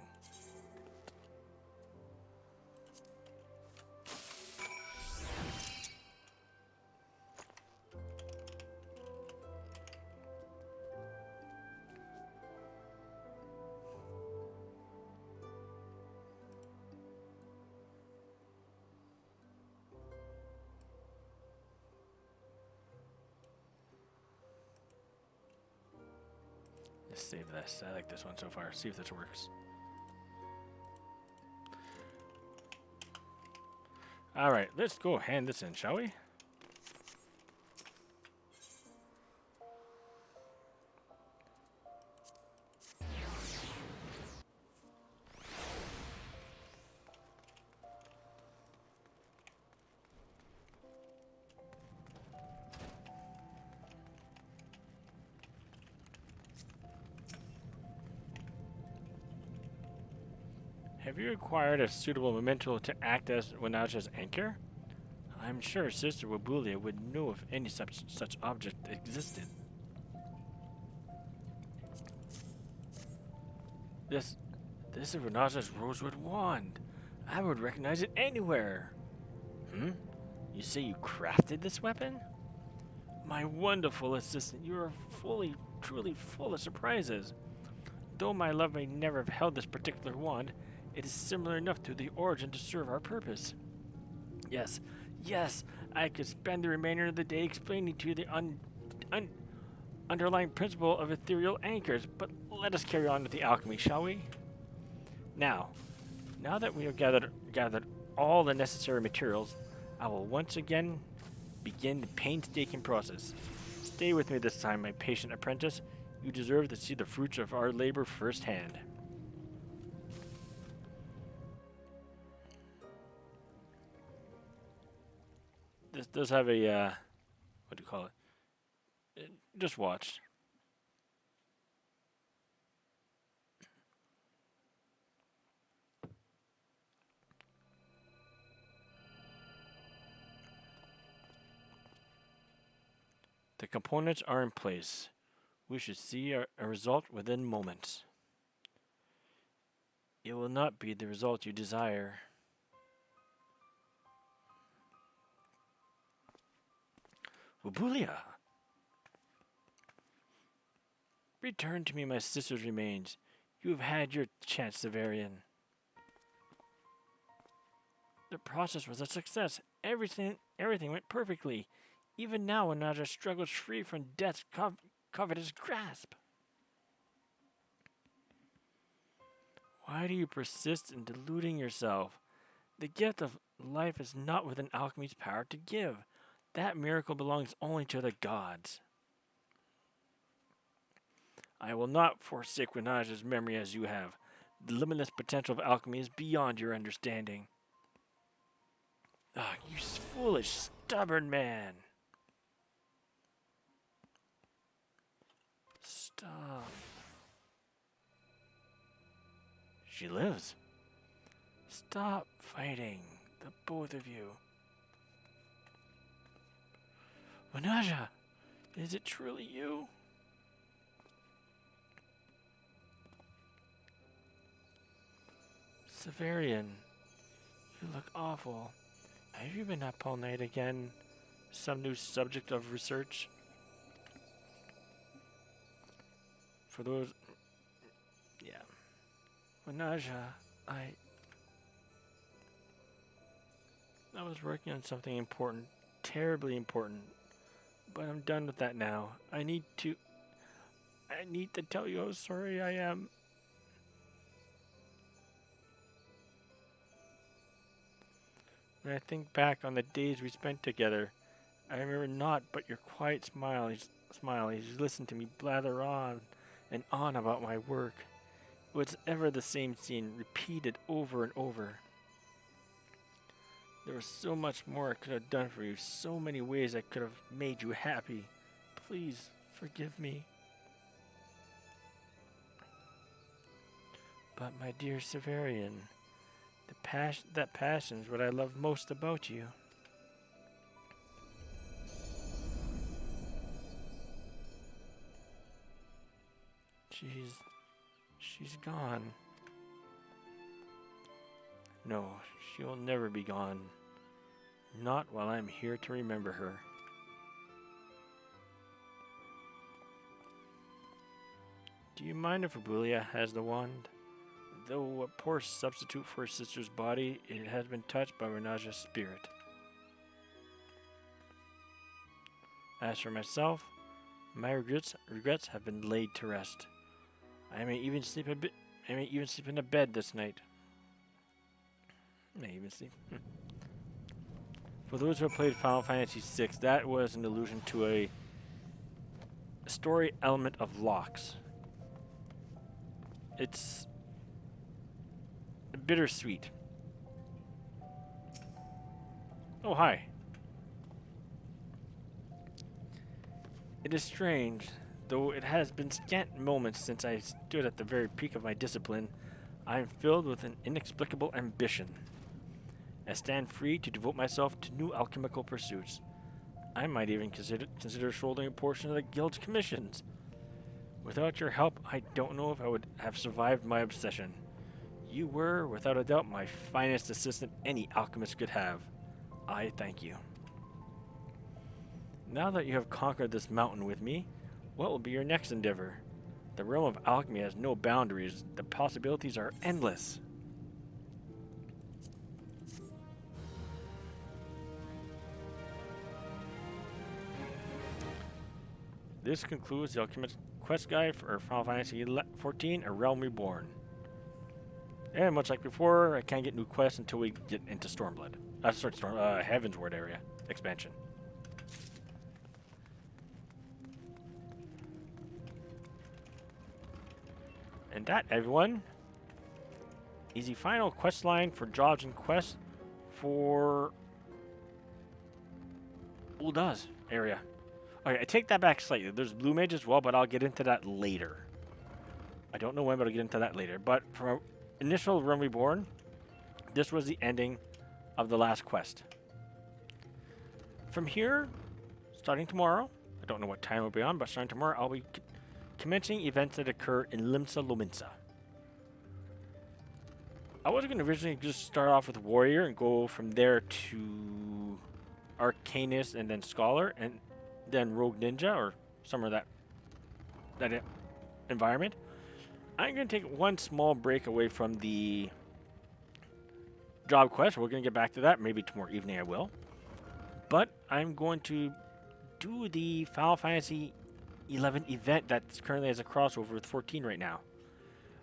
Let's save this. I like this one so far. See if this works. Alright, let's go hand this in, shall we? Have you acquired a suitable memento to act as Wenauja's anchor? I'm sure Sister Wabulia would know if any such object existed. This is Wenauja's rosewood wand. I would recognize it anywhere. You say you crafted this weapon? My wonderful assistant, you are truly full of surprises. Though my love may never have held this particular wand, it is similar enough to the origin to serve our purpose. Yes, I could spend the remainder of the day explaining to you the underlying principle of ethereal anchors, but let us carry on with the alchemy, shall we? Now that we have gathered all the necessary materials, I will once again begin the painstaking process. Stay with me this time, my patient apprentice. You deserve to see the fruits of our labor firsthand. This does have a, what do you call it? Just watch. The components are in place. We should see a result within moments. It will not be the result you desire. Wubulia! Return to me my sister's remains. You have had your chance, Severian. The process was a success. Everything went perfectly. Even now, Anaja struggles free from death's covetous grasp. Why do you persist in deluding yourself? The gift of life is not within alchemy's power to give. That miracle belongs only to the gods. I will not forsake Renaja's memory as you have. The limitless potential of alchemy is beyond your understanding. Ah, you foolish, stubborn man. Stop. She lives. Stop fighting, the both of you. Renaja, is it truly you? Severian, you look awful. Have you been up all night again? Some new subject of research? For those... Yeah. Renaja, I was working on something important. Terribly important. But I'm done with that now. I need to tell you how sorry I am. When I think back on the days we spent together, I remember naught but your quiet smile as you listened to me blather on and on about my work. It was ever the same scene, repeated over and over. There was so much more I could have done for you, so many ways I could have made you happy. Please, forgive me. But my dear Severian, that passion is what I love most about you. She's gone. No, she'll never be gone. Not while I'm here to remember her. Do you mind if Wubulia has the wand? Though a poor substitute for her sister's body, it has been touched by Renaja's spirit. As for myself, my regrets have been laid to rest. I may even sleep in a bed this night. For those who have played Final Fantasy VI, that was an allusion to a story element of locks. It's bittersweet. Oh, hi. It is strange, though it has been scant moments since I stood at the very peak of my discipline. I am filled with an inexplicable ambition. I stand free to devote myself to new alchemical pursuits. I might even consider shouldering a portion of the guild's commissions. Without your help, I don't know if I would have survived my obsession. You were, without a doubt, my finest assistant any alchemist could have. I thank you. Now that you have conquered this mountain with me, what will be your next endeavor? The realm of alchemy has no boundaries. The possibilities are endless. This concludes the Alchemist quest guide for Final Fantasy XIV, A Realm Reborn. And much like before, I can't get new quests until we get into Stormblood. Heavensward area expansion. And that, everyone, is the final quest line for jobs and quests for Ul'dah's area. Okay, I take that back slightly. There's Blue Mage as well, but I'll get into that later. I don't know when, but I'll get into that later. But from our initial run Reborn, this was the ending of the last quest. From here, starting tomorrow, I don't know what time we'll be on, but starting tomorrow, I'll be commencing events that occur in Limsa Lominsa. I was going to originally just start off with Warrior and go from there to Arcanist and then Scholar and then Rogue Ninja or somewhere that environment. I'm going to take one small break away from the job quest. We're going to get back to that. Maybe tomorrow evening I will. But I'm going to do the Final Fantasy 11 event that currently has a crossover with 14 right now.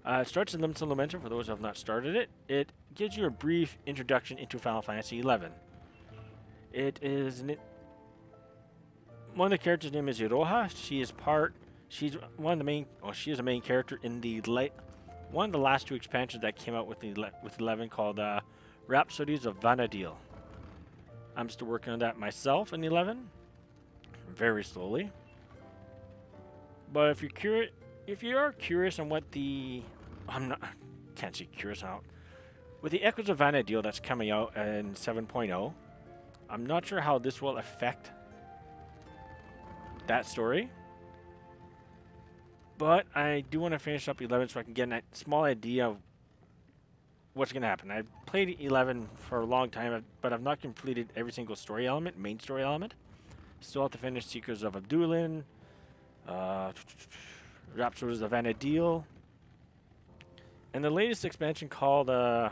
It starts in Limsa Lominsa for those who have not started it. It gives you a brief introduction into Final Fantasy 11. It is one of the characters' name is Iroha. She's one of the main. Well, she is a main character in the one of the last two expansions that came out with 11 called Rhapsodies of Vana'diel. I'm still working on that myself in 11, very slowly. But if you are curious on what can't say curious out. With the Echoes of Vana'diel that's coming out in 7.0, I'm not sure how this will affect that story. But I do want to finish up 11 so I can get a small idea of what's going to happen. I've played 11 for a long time, but I've not completed every single story element, main story element. Still have to finish Seekers of Abdulin, Rhapsodies of Vana'diel, and the latest expansion called the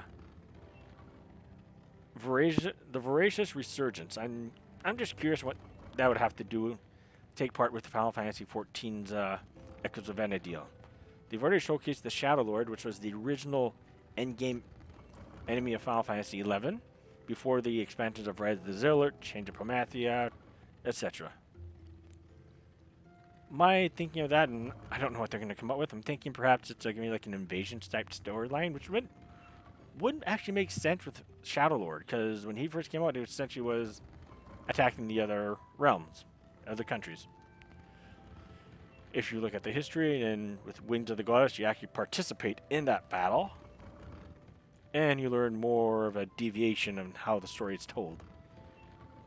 Voracious Resurgence. I'm just curious what that would have to do, take part with Final Fantasy XIV's Echoes of Vana'diel. They've already showcased the Shadow Lord, which was the original endgame enemy of Final Fantasy XI, before the expansions of Rise of the Zealot, Change of Promathia, etc. My thinking of that, and I don't know what they're going to come up with, I'm thinking perhaps it's going to be like an invasion-type storyline, which wouldn't actually make sense with Shadow Lord, because when he first came out, it essentially was attacking the other realms, other countries. If you look at the history, and with Wings of the Goddess, you actually participate in that battle, and you learn more of a deviation on how the story is told.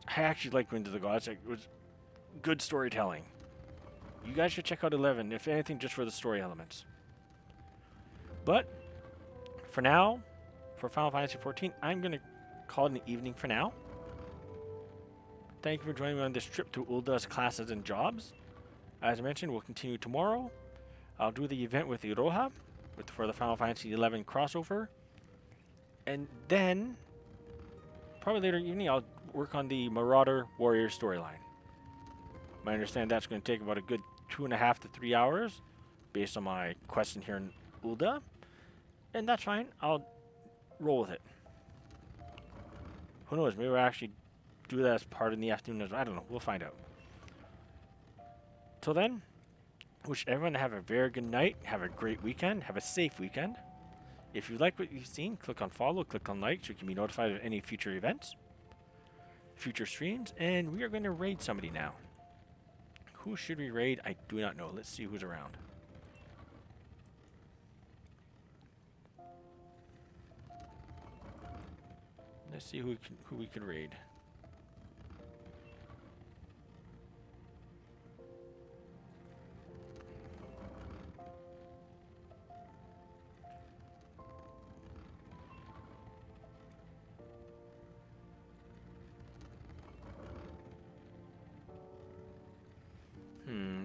I actually like Wings of the Goddess. It was good storytelling. You guys should check out 11, if anything, just for the story elements. But, for now, for Final Fantasy XIV, I'm going to call it an evening for now. Thank you for joining me on this trip to Ul'dah's classes and jobs. As I mentioned, we'll continue tomorrow. I'll do the event with Iroha for the Final Fantasy XI crossover. And then, probably later evening, I'll work on the Marauder Warrior storyline. I understand that's going to take about a good 2.5 to 3 hours, based on my question here in Ul'dah. And that's fine. I'll roll with it. Who knows? Maybe we'll actually do that as part in the afternoon as well. I don't know. We'll find out. Till then, wish everyone to have a very good night. Have a great weekend. Have a safe weekend. If you like what you've seen, click on follow, click on like, so you can be notified of any future events, future streams, and we are going to raid somebody now. Who should we raid? I do not know. Let's see who's around. Let's see who we can raid.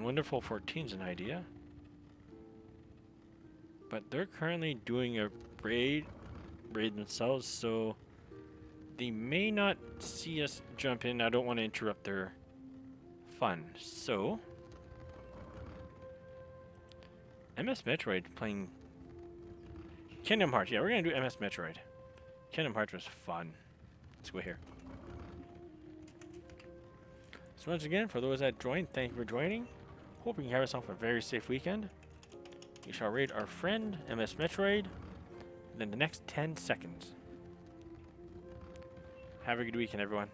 Wonderful 14's an idea. But they're currently doing a raid themselves, so they may not see us jump in. I don't want to interrupt their fun. So, MS Metroid playing Kingdom Hearts. Yeah, we're going to do MS Metroid. Kingdom Hearts was fun. Let's go here. So once again, for those that joined, thank you for joining. Hoping you have yourself a very safe weekend. We shall raid our friend, MS Metroid, in the next 10 seconds. Have a good weekend, everyone.